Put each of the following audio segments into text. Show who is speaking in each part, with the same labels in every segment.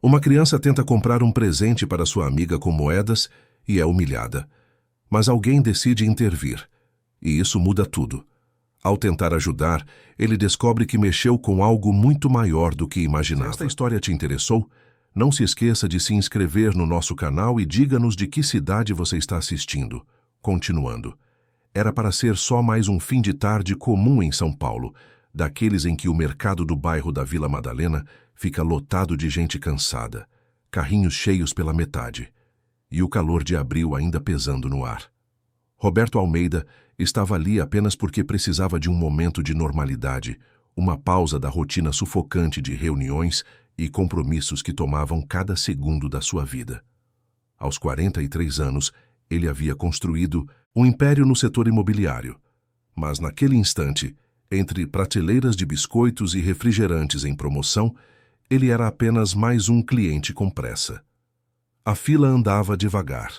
Speaker 1: Uma criança tenta comprar um presente para sua amiga com moedas e é humilhada. Mas alguém decide intervir, e isso muda tudo. Ao tentar ajudar, ele descobre que mexeu com algo muito maior do que imaginava. Se esta história te interessou, não se esqueça de se inscrever no nosso canal e diga-nos de que cidade você está assistindo. Continuando. Era para ser só mais um fim de tarde comum em São Paulo, daqueles em que o mercado do bairro da Vila Madalena fica lotado de gente cansada, carrinhos cheios pela metade, e o calor de abril ainda pesando no ar. Roberto Almeida estava ali apenas porque precisava de um momento de normalidade, uma pausa da rotina sufocante de reuniões e compromissos que tomavam cada segundo da sua vida. Aos 43 anos, ele havia construído um império no setor imobiliário, mas naquele instante, entre prateleiras de biscoitos e refrigerantes em promoção, ele era apenas mais um cliente com pressa. A fila andava devagar.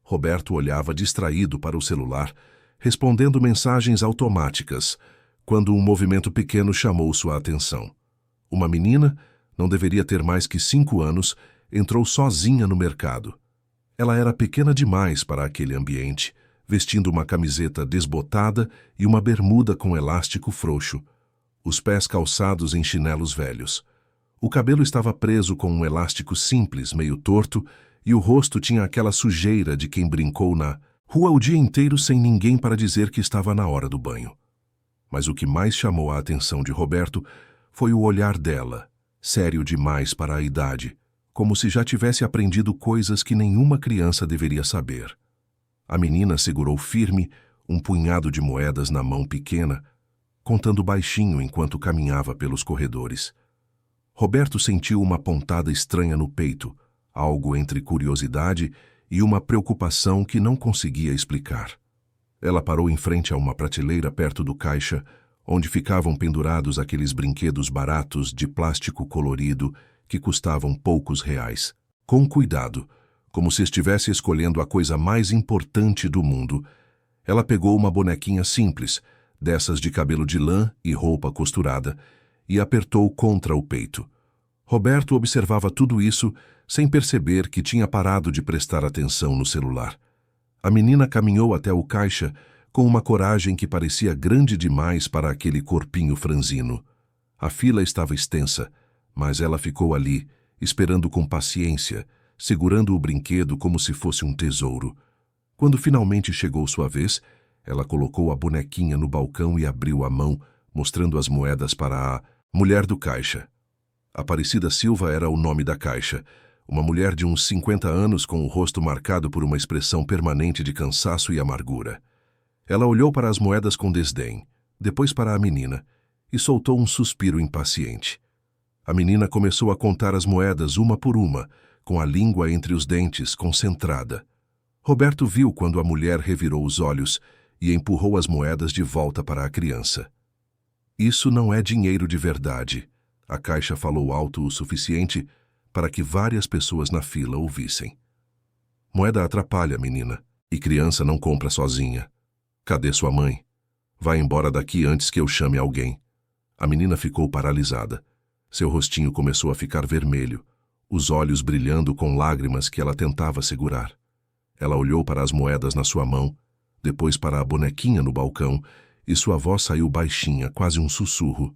Speaker 1: Roberto olhava distraído para o celular, respondendo mensagens automáticas, quando um movimento pequeno chamou sua atenção. Uma menina, não deveria ter mais que 5 anos, entrou sozinha no mercado. Ela era pequena demais para aquele ambiente, vestindo uma camiseta desbotada e uma bermuda com elástico frouxo, os pés calçados em chinelos velhos. O cabelo estava preso com um elástico simples, meio torto, e o rosto tinha aquela sujeira de quem brincou na rua o dia inteiro sem ninguém para dizer que estava na hora do banho. Mas o que mais chamou a atenção de Roberto foi o olhar dela, sério demais para a idade, como se já tivesse aprendido coisas que nenhuma criança deveria saber. A menina segurou firme um punhado de moedas na mão pequena, contando baixinho enquanto caminhava pelos corredores. Roberto sentiu uma pontada estranha no peito, algo entre curiosidade e uma preocupação que não conseguia explicar. Ela parou em frente a uma prateleira perto do caixa, onde ficavam pendurados aqueles brinquedos baratos de plástico colorido que custavam poucos reais. Com cuidado, como se estivesse escolhendo a coisa mais importante do mundo, ela pegou uma bonequinha simples, dessas de cabelo de lã e roupa costurada, e apertou contra o peito. Roberto observava tudo isso sem perceber que tinha parado de prestar atenção no celular. A menina caminhou até o caixa com uma coragem que parecia grande demais para aquele corpinho franzino. A fila estava extensa, mas ela ficou ali, esperando com paciência, segurando o brinquedo como se fosse um tesouro. Quando finalmente chegou sua vez, ela colocou a bonequinha no balcão e abriu a mão, mostrando as moedas para a mulher do caixa. Aparecida Silva era o nome da caixa, uma mulher de uns 50 anos com o rosto marcado por uma expressão permanente de cansaço e amargura. Ela olhou para as moedas com desdém, depois para a menina, e soltou um suspiro impaciente. A menina começou a contar as moedas uma por uma, com a língua entre os dentes, concentrada. Roberto viu quando a mulher revirou os olhos e empurrou as moedas de volta para a criança. Isso não é dinheiro de verdade. A caixa falou alto o suficiente para que várias pessoas na fila ouvissem. Moeda atrapalha, menina, e criança não compra sozinha. Cadê sua mãe? Vá embora daqui antes que eu chame alguém. A menina ficou paralisada. Seu rostinho começou a ficar vermelho, os olhos brilhando com lágrimas que ela tentava segurar. Ela olhou para as moedas na sua mão, depois para a bonequinha no balcão, e sua voz saiu baixinha, quase um sussurro.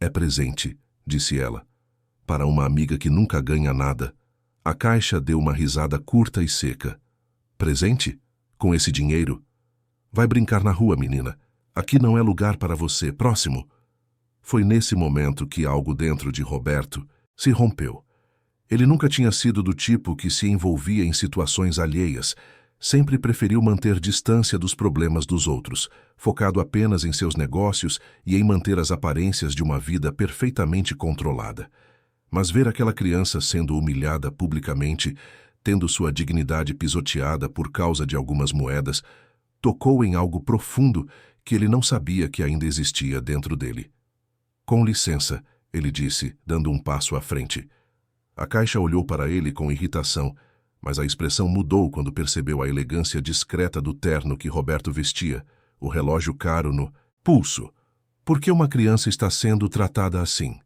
Speaker 1: É presente, disse ela, para uma amiga que nunca ganha nada. A caixa deu uma risada curta e seca. Presente? Com esse dinheiro? Vai brincar na rua, menina. Aqui não é lugar para você. Próximo. Foi nesse momento que algo dentro de Roberto se rompeu. Ele nunca tinha sido do tipo que se envolvia em situações alheias, sempre preferiu manter distância dos problemas dos outros, focado apenas em seus negócios e em manter as aparências de uma vida perfeitamente controlada. Mas ver aquela criança sendo humilhada publicamente, tendo sua dignidade pisoteada por causa de algumas moedas, tocou em algo profundo que ele não sabia que ainda existia dentro dele. Com licença, ele disse, dando um passo à frente. A caixa olhou para ele com irritação, mas a expressão mudou quando percebeu a elegância discreta do terno que Roberto vestia, o relógio caro no pulso. Por que uma criança está sendo tratada assim?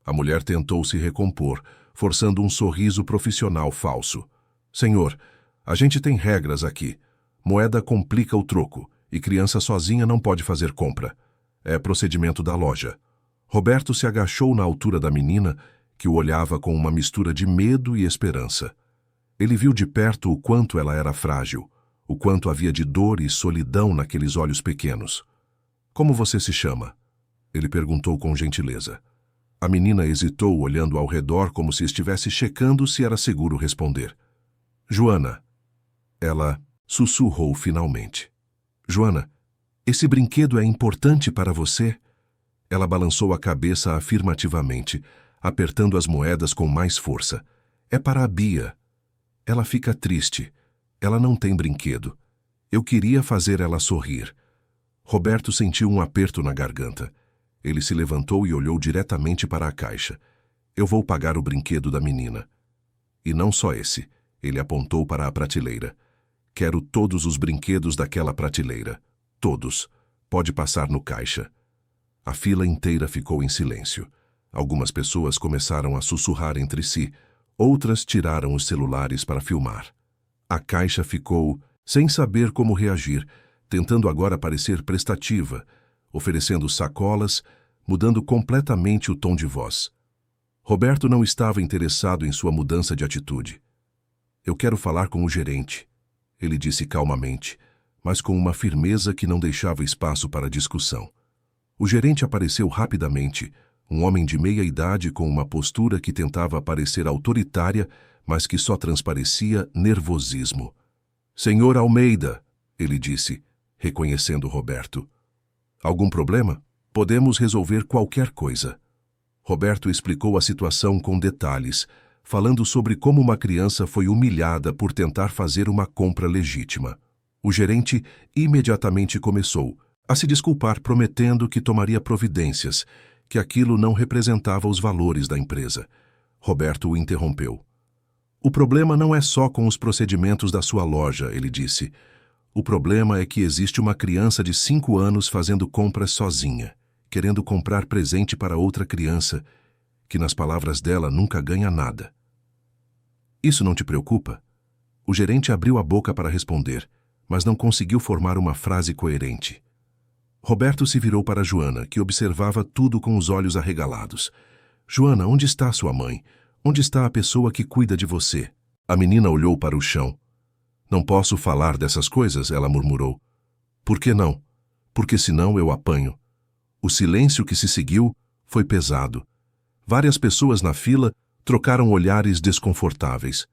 Speaker 1: A mulher tentou se recompor, forçando um sorriso profissional falso. Senhor, a gente tem regras aqui. Moeda complica o troco e criança sozinha não pode fazer compra. É procedimento da loja. Roberto se agachou na altura da menina, que o olhava com uma mistura de medo e esperança. Ele viu de perto o quanto ela era frágil, o quanto havia de dor e solidão naqueles olhos pequenos. Como você se chama? Ele perguntou com gentileza. A menina hesitou, olhando ao redor como se estivesse checando se era seguro responder. Joana. Ela sussurrou finalmente. Joana, esse brinquedo é importante para você? Ela balançou a cabeça afirmativamente, apertando as moedas com mais força. É para a Bia. Ela fica triste. Ela não tem brinquedo. Eu queria fazer ela sorrir. Roberto sentiu um aperto na garganta. Ele se levantou e olhou diretamente para a caixa. Eu vou pagar o brinquedo da menina. E não só esse. Ele apontou para a prateleira. Quero todos os brinquedos daquela prateleira. Todos. Pode passar no caixa. A fila inteira ficou em silêncio. Algumas pessoas começaram a sussurrar entre si. Outras tiraram os celulares para filmar. A caixa ficou sem saber como reagir, tentando agora parecer prestativa, oferecendo sacolas, mudando completamente o tom de voz. Roberto não estava interessado em sua mudança de atitude. Eu quero falar com o gerente, ele disse calmamente, mas com uma firmeza que não deixava espaço para discussão. O gerente apareceu rapidamente, um homem de meia idade com uma postura que tentava parecer autoritária, mas que só transparecia nervosismo. Senhor Almeida, ele disse, reconhecendo Roberto. Algum problema? Podemos resolver qualquer coisa. Roberto explicou a situação com detalhes, falando sobre como uma criança foi humilhada por tentar fazer uma compra legítima. O gerente imediatamente começou a se desculpar, prometendo que tomaria providências, que aquilo não representava os valores da empresa. Roberto o interrompeu. O problema não é só com os procedimentos da sua loja, ele disse. O problema é que existe uma criança de 5 anos fazendo compras sozinha, querendo comprar presente para outra criança, que nas palavras dela nunca ganha nada. Isso não te preocupa? O gerente abriu a boca para responder, mas não conseguiu formar uma frase coerente. Roberto se virou para Joana, que observava tudo com os olhos arregalados. Joana, onde está sua mãe? Onde está a pessoa que cuida de você? A menina olhou para o chão. Não posso falar dessas coisas, ela murmurou. Por que não? Porque senão eu apanho. O silêncio que se seguiu foi pesado. Várias pessoas na fila trocaram olhares desconfortáveis.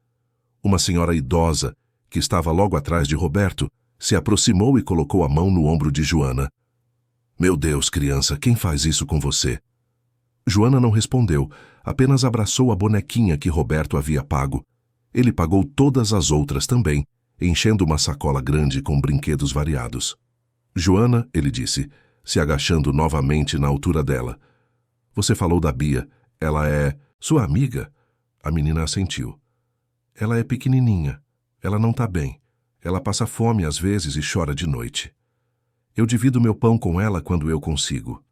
Speaker 1: Uma senhora idosa, que estava logo atrás de Roberto, se aproximou e colocou a mão no ombro de Joana. Meu Deus, criança, quem faz isso com você? Joana não respondeu, apenas abraçou a bonequinha que Roberto havia pago. Ele pagou todas as outras também, enchendo uma sacola grande com brinquedos variados. Joana, ele disse, se agachando novamente na altura dela. Você falou da Bia. Ela é sua amiga? A menina assentiu. Ela é pequenininha. Ela não está bem. Ela passa fome às vezes e chora de noite. Eu divido meu pão com ela quando eu consigo.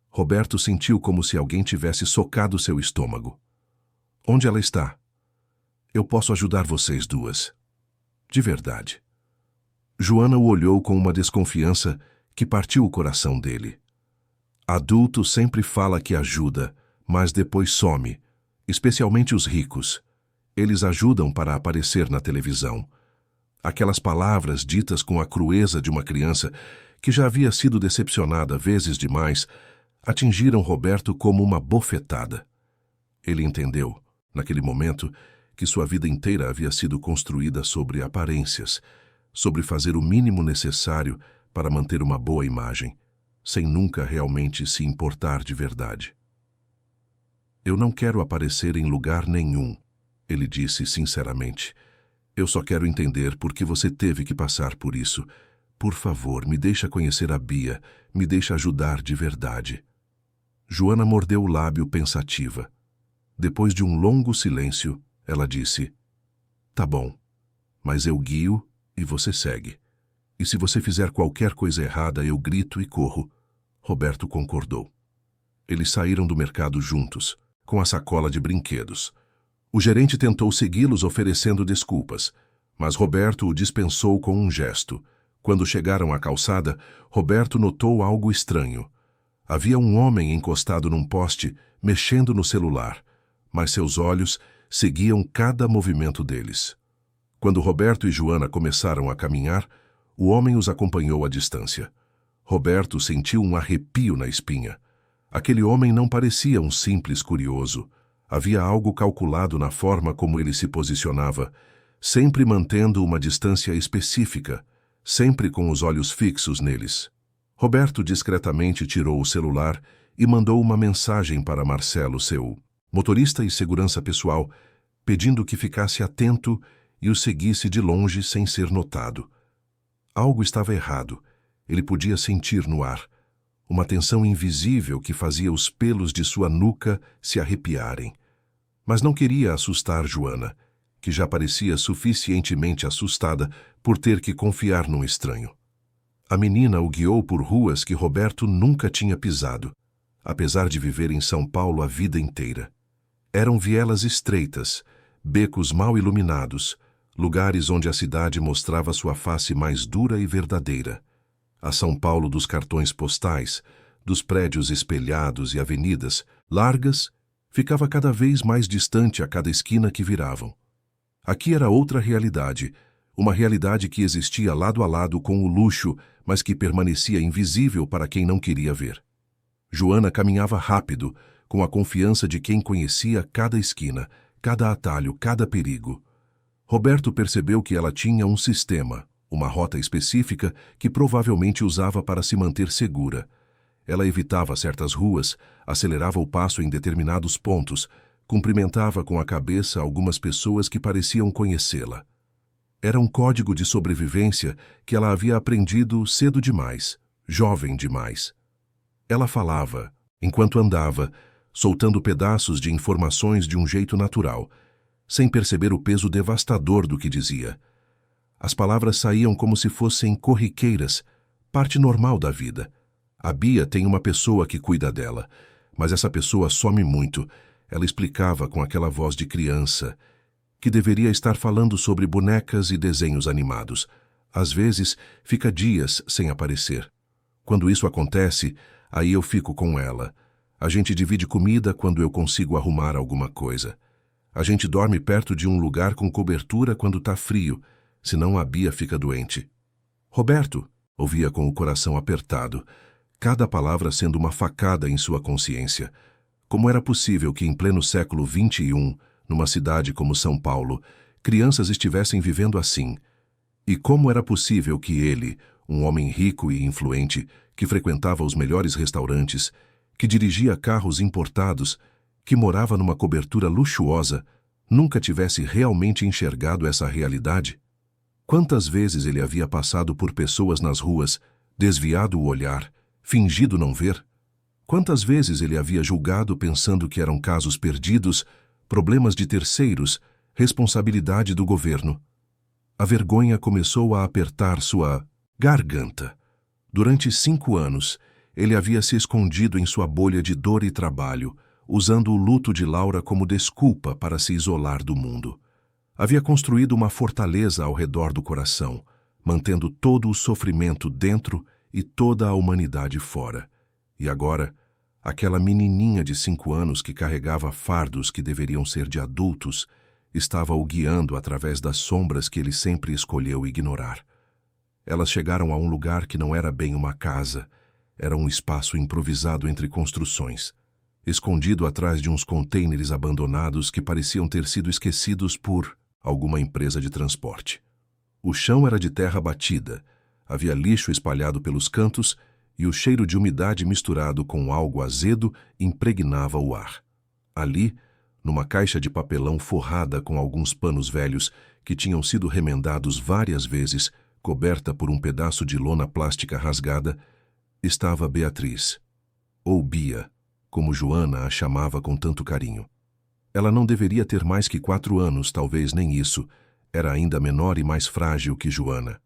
Speaker 1: Roberto sentiu como se alguém tivesse socado seu estômago. Onde ela está? Eu posso ajudar vocês duas. De verdade. Joana o olhou com uma desconfiança que partiu o coração dele. Adulto sempre fala que ajuda, mas depois some, especialmente os ricos. Eles ajudam para aparecer na televisão. Aquelas palavras ditas com a crueza de uma criança que já havia sido decepcionada vezes demais, atingiram Roberto como uma bofetada. Ele entendeu, naquele momento, que sua vida inteira havia sido construída sobre aparências, sobre fazer o mínimo necessário para manter uma boa imagem, sem nunca realmente se importar de verdade. Eu não quero aparecer em lugar nenhum, ele disse sinceramente. Eu só quero entender por que você teve que passar por isso. Por favor, me deixa conhecer a Bia, me deixa ajudar de verdade. Joana mordeu o lábio pensativa. Depois de um longo silêncio, ela disse, tá bom, mas eu guio e você segue. E se você fizer qualquer coisa errada, eu grito e corro. Roberto concordou. Eles saíram do mercado juntos, com a sacola de brinquedos. O gerente tentou segui-los oferecendo desculpas, mas Roberto o dispensou com um gesto. Quando chegaram à calçada, Roberto notou algo estranho. Havia um homem encostado num poste, mexendo no celular, mas seus olhos seguiam cada movimento deles. Quando Roberto e Joana começaram a caminhar, o homem os acompanhou à distância. Roberto sentiu um arrepio na espinha. Aquele homem não parecia um simples curioso. Havia algo calculado na forma como ele se posicionava, sempre mantendo uma distância específica, sempre com os olhos fixos neles. Roberto discretamente tirou o celular e mandou uma mensagem para Marcelo, seu motorista e segurança pessoal, pedindo que ficasse atento e o seguisse de longe sem ser notado. Algo estava errado. Ele podia sentir no ar uma tensão invisível que fazia os pelos de sua nuca se arrepiarem. Mas não queria assustar Joana, que já parecia suficientemente assustada por ter que confiar num estranho. A menina o guiou por ruas que Roberto nunca tinha pisado, apesar de viver em São Paulo a vida inteira. Eram vielas estreitas, becos mal iluminados, lugares onde a cidade mostrava sua face mais dura e verdadeira. A São Paulo dos cartões postais, dos prédios espelhados e avenidas largas, ficava cada vez mais distante a cada esquina que viravam. Aqui era outra realidade, uma realidade que existia lado a lado com o luxo, mas que permanecia invisível para quem não queria ver. Joana caminhava rápido, com a confiança de quem conhecia cada esquina, cada atalho, cada perigo. Roberto percebeu que ela tinha um sistema, uma rota específica que provavelmente usava para se manter segura. Ela evitava certas ruas, acelerava o passo em determinados pontos, cumprimentava com a cabeça algumas pessoas que pareciam conhecê-la. Era um código de sobrevivência que ela havia aprendido cedo demais, jovem demais. Ela falava, enquanto andava, soltando pedaços de informações de um jeito natural, sem perceber o peso devastador do que dizia. As palavras saíam como se fossem corriqueiras, parte normal da vida. A Bia tem uma pessoa que cuida dela, mas essa pessoa some muito. Ela explicava com aquela voz de criança, que deveria estar falando sobre bonecas e desenhos animados. Às vezes, fica dias sem aparecer. Quando isso acontece, aí eu fico com ela. A gente divide comida quando eu consigo arrumar alguma coisa. A gente dorme perto de um lugar com cobertura quando tá frio, senão a Bia fica doente. Roberto, ouvia com o coração apertado, cada palavra sendo uma facada em sua consciência. Como era possível que em pleno século XXI, numa cidade como São Paulo, crianças estivessem vivendo assim? E como era possível que ele, um homem rico e influente, que frequentava os melhores restaurantes, que dirigia carros importados, que morava numa cobertura luxuosa, nunca tivesse realmente enxergado essa realidade? Quantas vezes ele havia passado por pessoas nas ruas, desviado o olhar, fingido não ver? Quantas vezes ele havia julgado pensando que eram casos perdidos, problemas de terceiros, responsabilidade do governo? A vergonha começou a apertar sua garganta. Durante 5 anos, ele havia se escondido em sua bolha de dor e trabalho, usando o luto de Laura como desculpa para se isolar do mundo. Havia construído uma fortaleza ao redor do coração, mantendo todo o sofrimento dentro e toda a humanidade fora. E agora, aquela menininha de 5 anos que carregava fardos que deveriam ser de adultos, estava o guiando através das sombras que ele sempre escolheu ignorar. Elas chegaram a um lugar que não era bem uma casa, era um espaço improvisado entre construções, escondido atrás de uns contêineres abandonados que pareciam ter sido esquecidos por alguma empresa de transporte. O chão era de terra batida, havia lixo espalhado pelos cantos e o cheiro de umidade misturado com algo azedo impregnava o ar. Ali, numa caixa de papelão forrada com alguns panos velhos que tinham sido remendados várias vezes, coberta por um pedaço de lona plástica rasgada, estava Beatriz, ou Bia, como Joana a chamava com tanto carinho. Ela não deveria ter mais que 4 anos, talvez nem isso. Era ainda menor e mais frágil que Joana.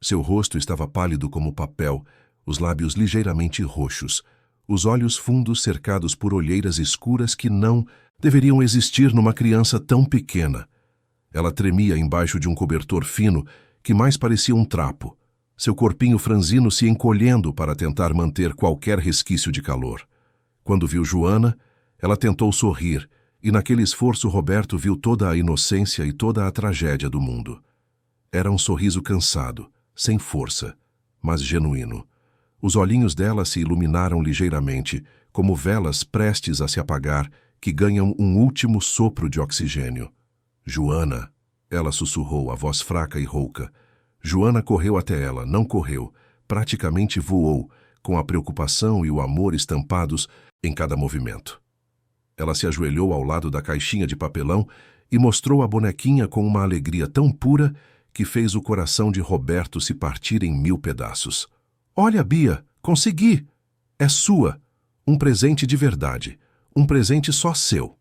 Speaker 1: Seu rosto estava pálido como papel, os lábios ligeiramente roxos, os olhos fundos cercados por olheiras escuras que não deveriam existir numa criança tão pequena. Ela tremia embaixo de um cobertor fino que mais parecia um trapo, seu corpinho franzino se encolhendo para tentar manter qualquer resquício de calor. Quando viu Joana, ela tentou sorrir, e naquele esforço Roberto viu toda a inocência e toda a tragédia do mundo. Era um sorriso cansado, sem força, mas genuíno. Os olhinhos dela se iluminaram ligeiramente, como velas prestes a se apagar, que ganham um último sopro de oxigênio. Joana, ela sussurrou, a voz fraca e rouca. Joana correu até ela, não correu, praticamente voou, com a preocupação e o amor estampados em cada movimento. Ela se ajoelhou ao lado da caixinha de papelão e mostrou a bonequinha com uma alegria tão pura que fez o coração de Roberto se partir em 1000 pedaços. Olha, Bia, consegui! É sua! Um presente de verdade. Um presente só seu.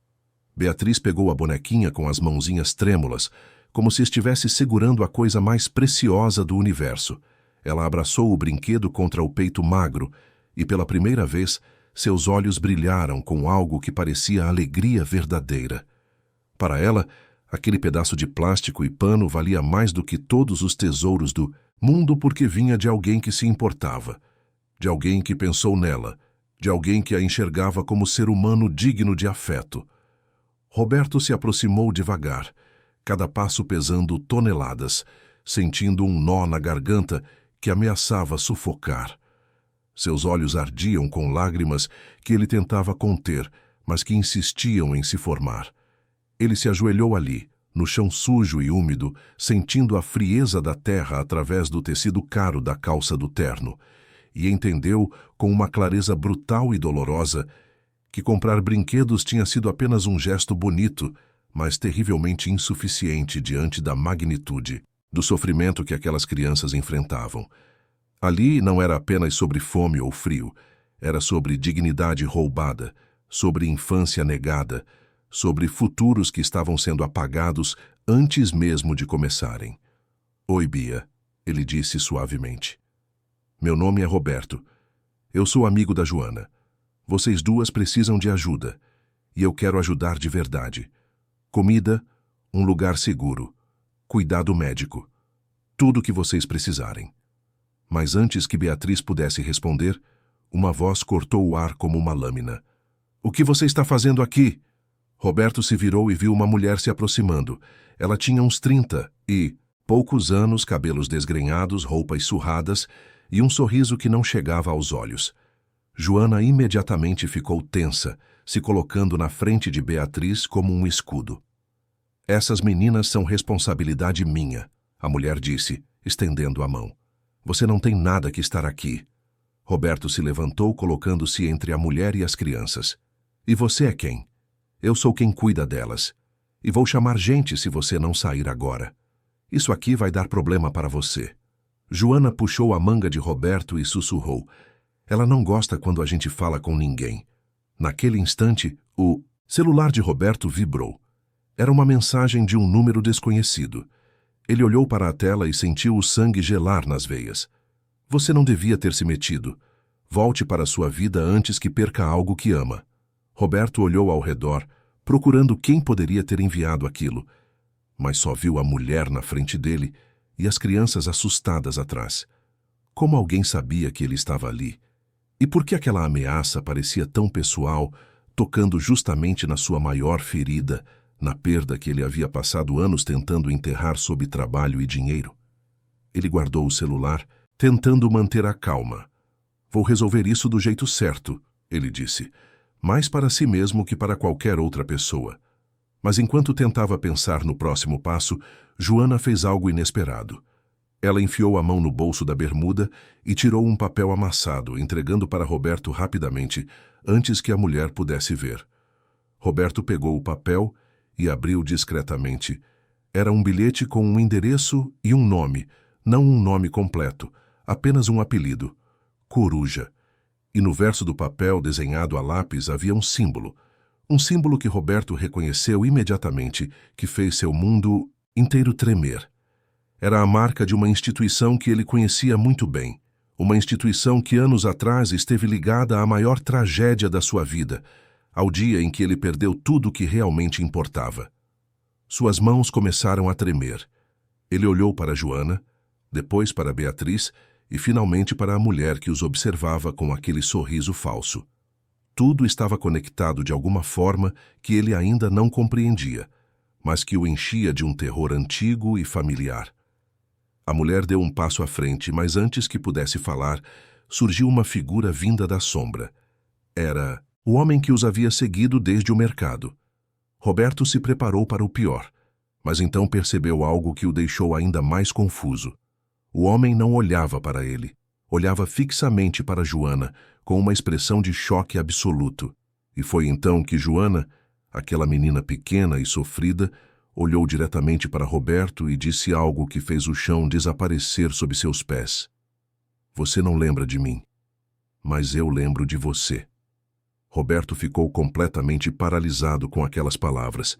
Speaker 1: Beatriz pegou a bonequinha com as mãozinhas trêmulas, como se estivesse segurando a coisa mais preciosa do universo. Ela abraçou o brinquedo contra o peito magro e, pela primeira vez, seus olhos brilharam com algo que parecia alegria verdadeira. Para ela, aquele pedaço de plástico e pano valia mais do que todos os tesouros do mundo porque vinha de alguém que se importava, de alguém que pensou nela, de alguém que a enxergava como ser humano digno de afeto. Roberto se aproximou devagar, cada passo pesando toneladas, sentindo um nó na garganta que ameaçava sufocar. Seus olhos ardiam com lágrimas que ele tentava conter, mas que insistiam em se formar. Ele se ajoelhou ali, no chão sujo e úmido, sentindo a frieza da terra através do tecido caro da calça do terno, e entendeu, com uma clareza brutal e dolorosa, que comprar brinquedos tinha sido apenas um gesto bonito, mas terrivelmente insuficiente diante da magnitude do sofrimento que aquelas crianças enfrentavam. Ali não era apenas sobre fome ou frio, era sobre dignidade roubada, sobre infância negada, sobre futuros que estavam sendo apagados antes mesmo de começarem. Oi, Bia, ele disse suavemente. Meu nome é Roberto. Eu sou amigo da Joana. Vocês duas precisam de ajuda, e eu quero ajudar de verdade. Comida, um lugar seguro, cuidado médico, tudo o que vocês precisarem. Mas antes que Beatriz pudesse responder, uma voz cortou o ar como uma lâmina. O que você está fazendo aqui? Roberto se virou e viu uma mulher se aproximando. Ela tinha uns 30 e, poucos anos, cabelos desgrenhados, roupas surradas e um sorriso que não chegava aos olhos. Joana imediatamente ficou tensa, se colocando na frente de Beatriz como um escudo. Essas meninas são responsabilidade minha, a mulher disse, estendendo a mão. Você não tem nada que estar aqui. Roberto se levantou, colocando-se entre a mulher e as crianças. E você é quem? Eu sou quem cuida delas. E vou chamar gente se você não sair agora. Isso aqui vai dar problema para você. Joana puxou a manga de Roberto e sussurrou. Ela não gosta quando a gente fala com ninguém. Naquele instante, o celular de Roberto vibrou. Era uma mensagem de um número desconhecido. Ele olhou para a tela e sentiu o sangue gelar nas veias. Você não devia ter se metido. Volte para sua vida antes que perca algo que ama. Roberto olhou ao redor, procurando quem poderia ter enviado aquilo, mas só viu a mulher na frente dele e as crianças assustadas atrás. Como alguém sabia que ele estava ali? E por que aquela ameaça parecia tão pessoal, tocando justamente na sua maior ferida, na perda que ele havia passado anos tentando enterrar sob trabalho e dinheiro? Ele guardou o celular, tentando manter a calma. Vou resolver isso do jeito certo, ele disse, mais para si mesmo que para qualquer outra pessoa. Mas enquanto tentava pensar no próximo passo, Joana fez algo inesperado. Ela enfiou a mão no bolso da bermuda e tirou um papel amassado, entregando para Roberto rapidamente, antes que a mulher pudesse ver. Roberto pegou o papel e abriu discretamente. Era um bilhete com um endereço e um nome, não um nome completo, apenas um apelido, Coruja. E no verso do papel, desenhado a lápis, havia um símbolo que Roberto reconheceu imediatamente, que fez seu mundo inteiro tremer. Era a marca de uma instituição que ele conhecia muito bem, Uma instituição que anos atrás esteve ligada à maior tragédia da sua vida, ao dia em que ele perdeu tudo o que realmente importava. Suas mãos começaram a tremer. Ele olhou para Joana, depois para Beatriz e finalmente para a mulher que os observava com aquele sorriso falso. Tudo estava conectado de alguma forma que ele ainda não compreendia, mas que o enchia de um terror antigo e familiar. A mulher deu um passo à frente, mas antes que pudesse falar, surgiu uma figura vinda da sombra. Era o homem que os havia seguido desde o mercado. Roberto se preparou para o pior, mas então percebeu algo que o deixou ainda mais confuso. O homem não olhava para ele. Olhava fixamente para Joana, com uma expressão de choque absoluto. E foi então que Joana, aquela menina pequena e sofrida, olhou diretamente para Roberto e disse algo que fez o chão desaparecer sob seus pés. Você não lembra de mim, mas eu lembro de você. Roberto ficou completamente paralisado com aquelas palavras.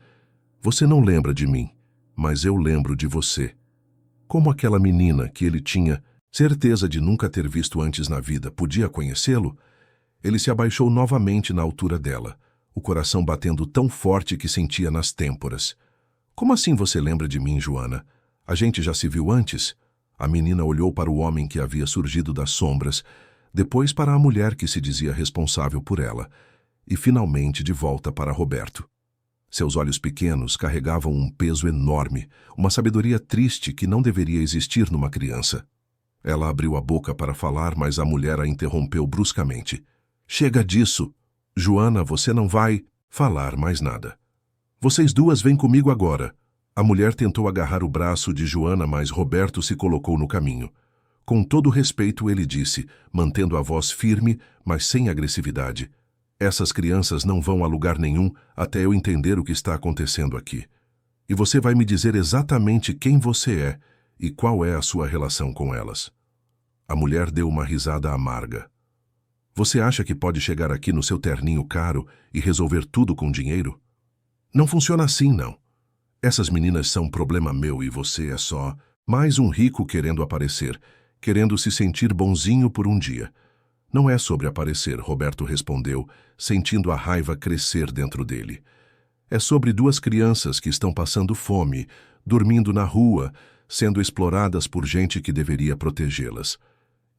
Speaker 1: Você não lembra de mim, mas eu lembro de você. Como aquela menina que ele tinha certeza de nunca ter visto antes na vida podia conhecê-lo, ele se abaixou novamente na altura dela, o coração batendo tão forte que sentia nas têmporas. Como assim você lembra de mim, Joana? A gente já se viu antes? A menina olhou para o homem que havia surgido das sombras, depois para a mulher que se dizia responsável por ela, e finalmente de volta para Roberto. Seus olhos pequenos carregavam um peso enorme, uma sabedoria triste que não deveria existir numa criança. Ela abriu a boca para falar, mas a mulher a interrompeu bruscamente. Chega disso! Joana, você não vai falar mais nada. Vocês duas vêm comigo agora. A mulher tentou agarrar o braço de Joana, mas Roberto se colocou no caminho. Com todo respeito, ele disse, mantendo a voz firme, mas sem agressividade. Essas crianças não vão a lugar nenhum até eu entender o que está acontecendo aqui. E você vai me dizer exatamente quem você é e qual é a sua relação com elas. A mulher deu uma risada amarga. Você acha que pode chegar aqui no seu terninho caro e resolver tudo com dinheiro? Não funciona assim, não. Essas meninas são problema meu e você é só mais um rico querendo aparecer, querendo se sentir bonzinho por um dia. Não é sobre aparecer, Roberto respondeu, sentindo a raiva crescer dentro dele. É sobre duas crianças que estão passando fome, dormindo na rua, sendo exploradas por gente que deveria protegê-las.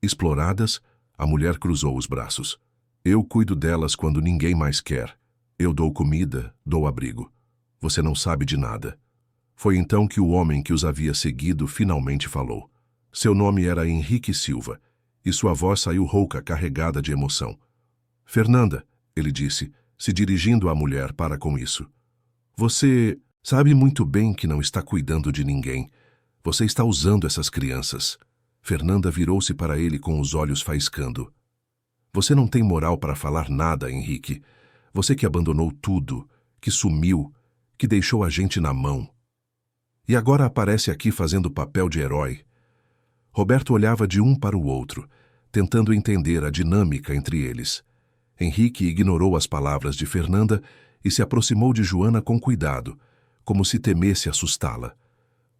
Speaker 1: Exploradas? A mulher cruzou os braços. Eu cuido delas quando ninguém mais quer. Eu dou comida, dou abrigo. Você não sabe de nada. Foi então que o homem que os havia seguido finalmente falou. Seu nome era Henrique Silva, e sua voz saiu rouca, carregada de emoção. Fernanda, ele disse, se dirigindo à mulher para com isso. Você sabe muito bem que não está cuidando de ninguém. Você está usando essas crianças. Fernanda virou-se para ele com os olhos faiscando. Você não tem moral para falar nada, Henrique. Você que abandonou tudo, que sumiu, que deixou a gente na mão. E agora aparece aqui fazendo papel de herói. Roberto olhava de um para o outro, tentando entender a dinâmica entre eles. Henrique ignorou as palavras de Fernanda e se aproximou de Joana com cuidado, como se temesse assustá-la.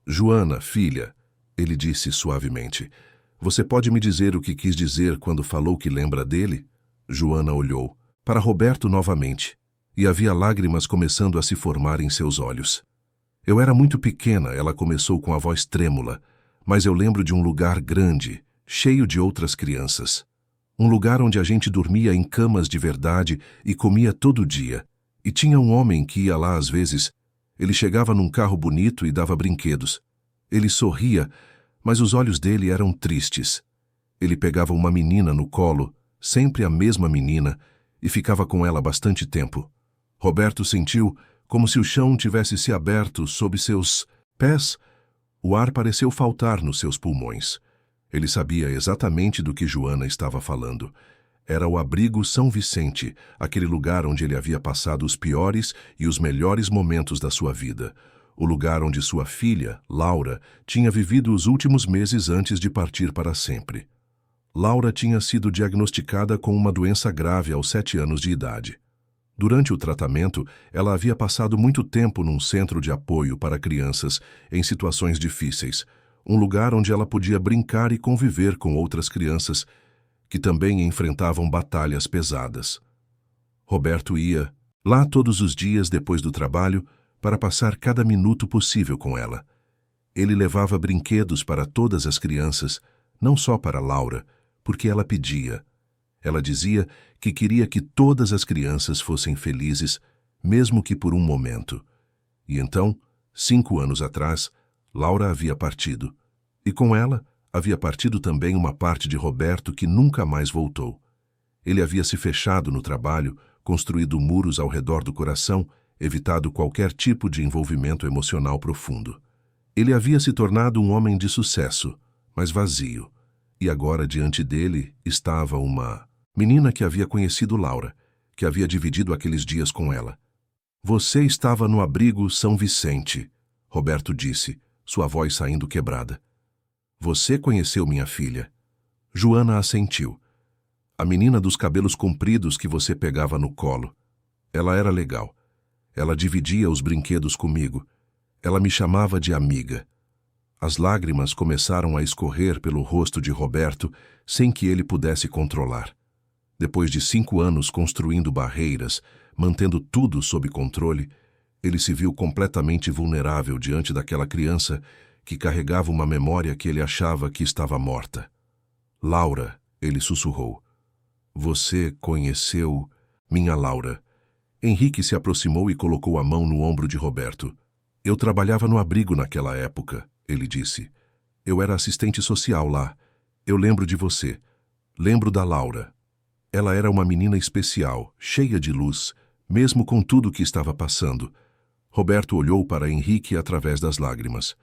Speaker 1: Joana, filha, ele disse suavemente, você pode me dizer o que quis dizer quando falou que lembra dele? Joana olhou para Roberto novamente, e havia lágrimas começando a se formar em seus olhos. Eu era muito pequena, ela começou com a voz trêmula, mas eu lembro de um lugar grande, cheio de outras crianças. Um lugar onde a gente dormia em camas de verdade e comia todo dia. E tinha um homem que ia lá às vezes. Ele chegava num carro bonito e dava brinquedos. Ele sorria, mas os olhos dele eram tristes. Ele pegava uma menina no colo, sempre a mesma menina, e ficava com ela bastante tempo. Roberto sentiu como se o chão tivesse se aberto sob seus pés. O ar pareceu faltar nos seus pulmões. Ele sabia exatamente do que Joana estava falando. Era o abrigo São Vicente, aquele lugar onde ele havia passado os piores e os melhores momentos da sua vida. O lugar onde sua filha, Laura, tinha vivido os últimos meses antes de partir para sempre. Laura tinha sido diagnosticada com uma doença grave aos 7 anos de idade. Durante o tratamento, ela havia passado muito tempo num centro de apoio para crianças em situações difíceis, um lugar onde ela podia brincar e conviver com outras crianças que também enfrentavam batalhas pesadas. Roberto ia lá todos os dias depois do trabalho para passar cada minuto possível com ela. Ele levava brinquedos para todas as crianças, não só para Laura, porque ela pedia. Ela dizia que queria que todas as crianças fossem felizes, mesmo que por um momento. E então, 5 anos atrás, Laura havia partido. E com ela, havia partido também uma parte de Roberto que nunca mais voltou. Ele havia se fechado no trabalho, construído muros ao redor do coração, evitado qualquer tipo de envolvimento emocional profundo. Ele havia se tornado um homem de sucesso, mas vazio. E agora diante dele estava uma menina que havia conhecido Laura, que havia dividido aqueles dias com ela. Você estava no abrigo São Vicente, Roberto disse, sua voz saindo quebrada. Você conheceu minha filha. Joana assentiu. A menina dos cabelos compridos que você pegava no colo. Ela era legal. Ela dividia os brinquedos comigo. Ela me chamava de amiga. As lágrimas começaram a escorrer pelo rosto de Roberto sem que ele pudesse controlar. Depois de 5 anos construindo barreiras, mantendo tudo sob controle, ele se viu completamente vulnerável diante daquela criança que carregava uma memória que ele achava que estava morta. Laura, ele sussurrou. Você conheceu minha Laura. Henrique se aproximou e colocou a mão no ombro de Roberto. Eu trabalhava no abrigo naquela época, ele disse. Eu era assistente social lá. Eu lembro de você. Lembro da Laura. Ela era uma menina especial, cheia de luz, mesmo com tudo o que estava passando. Roberto olhou para Henrique através das lágrimas.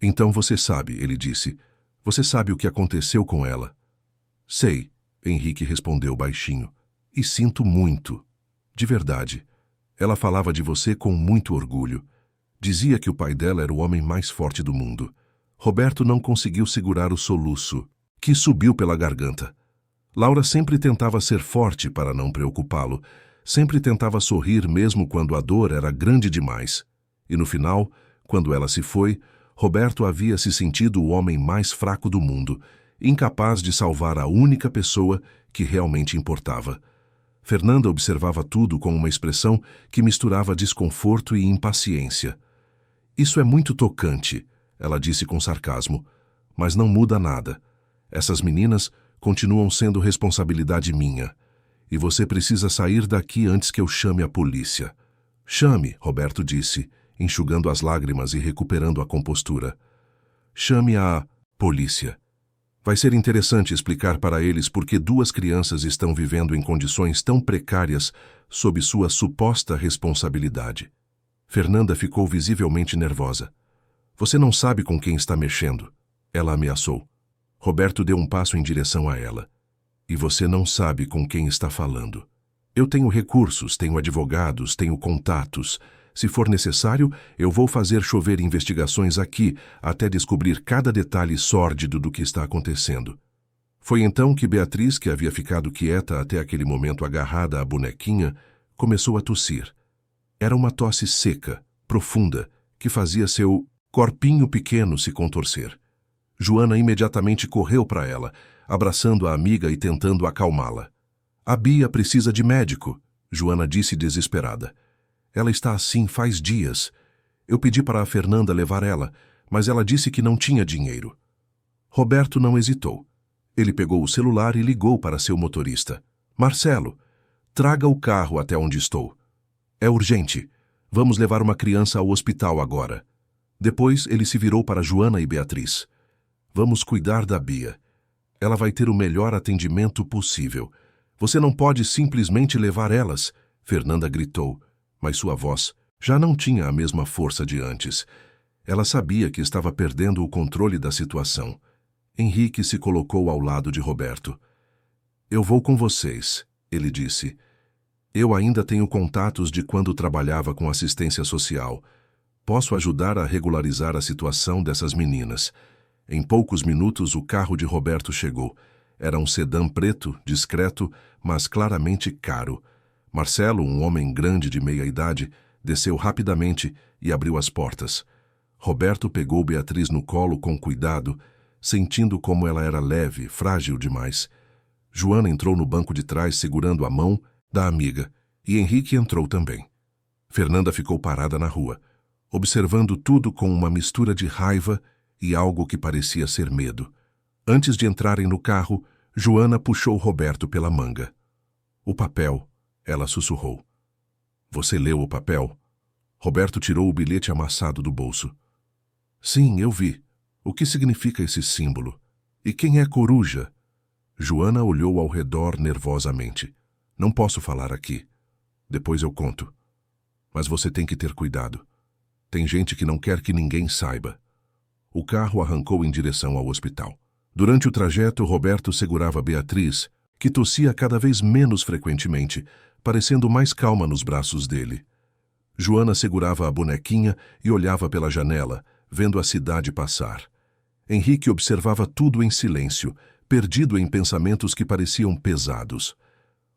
Speaker 1: Então você sabe, ele disse. Você sabe o que aconteceu com ela. Sei, Henrique respondeu baixinho. E sinto muito. De verdade. Ela falava de você com muito orgulho. Dizia que o pai dela era o homem mais forte do mundo. Roberto não conseguiu segurar o soluço, que subiu pela garganta. Laura sempre tentava ser forte para não preocupá-lo. Sempre tentava sorrir mesmo quando a dor era grande demais. E no final, quando ela se foi, Roberto havia se sentido o homem mais fraco do mundo, incapaz de salvar a única pessoa que realmente importava. Fernanda observava tudo com uma expressão que misturava desconforto e impaciência. Isso é muito tocante, ela disse com sarcasmo, mas não muda nada. Essas meninas continuam sendo responsabilidade minha. E você precisa sair daqui antes que eu chame a polícia. Chame, Roberto disse, enxugando as lágrimas e recuperando a compostura. Chame a polícia. Vai ser interessante explicar para eles por que 2 crianças estão vivendo em condições tão precárias sob sua suposta responsabilidade. Fernanda ficou visivelmente nervosa. Você não sabe com quem está mexendo, ela ameaçou. Roberto deu um passo em direção a ela. E você não sabe com quem está falando. Eu tenho recursos, tenho advogados, tenho contatos. Se for necessário, eu vou fazer chover investigações aqui até descobrir cada detalhe sórdido do que está acontecendo. Foi então que Beatriz, que havia ficado quieta até aquele momento agarrada à bonequinha, começou a tossir. Era uma tosse seca, profunda, que fazia seu corpinho pequeno se contorcer. Joana imediatamente correu para ela, abraçando a amiga e tentando acalmá-la. A Bia precisa de médico, Joana disse desesperada. Ela está assim faz dias. Eu pedi para a Fernanda levar ela, mas ela disse que não tinha dinheiro. Roberto não hesitou. Ele pegou o celular e ligou para seu motorista. Marcelo, traga o carro até onde estou. É urgente. Vamos levar uma criança ao hospital agora. Depois ele se virou para Joana e Beatriz. Vamos cuidar da Bia. Ela vai ter o melhor atendimento possível. Você não pode simplesmente levar elas, Fernanda gritou, mas sua voz já não tinha a mesma força de antes. Ela sabia que estava perdendo o controle da situação. Henrique se colocou ao lado de Roberto. Eu vou com vocês, ele disse. Eu ainda tenho contatos de quando trabalhava com assistência social. Posso ajudar a regularizar a situação dessas meninas. Em poucos minutos, o carro de Roberto chegou. Era um sedã preto, discreto, mas claramente caro. Marcelo, um homem grande de meia idade, desceu rapidamente e abriu as portas. Roberto pegou Beatriz no colo com cuidado, sentindo como ela era leve, frágil demais. Joana entrou no banco de trás segurando a mão da amiga, e Henrique entrou também. Fernanda ficou parada na rua, observando tudo com uma mistura de raiva e algo que parecia ser medo. Antes de entrarem no carro, Joana puxou Roberto pela manga. "O papel", ela sussurrou. "Você leu o papel?" Roberto tirou o bilhete amassado do bolso. "Sim, eu vi. O que significa esse símbolo? E quem é Coruja?" Joana olhou ao redor nervosamente. "Não posso falar aqui. Depois eu conto. Mas você tem que ter cuidado. Tem gente que não quer que ninguém saiba." O carro arrancou em direção ao hospital. Durante o trajeto, Roberto segurava Beatriz, que tossia cada vez menos frequentemente, parecendo mais calma nos braços dele. Joana segurava a bonequinha e olhava pela janela, vendo a cidade passar. Henrique observava tudo em silêncio, perdido em pensamentos que pareciam pesados.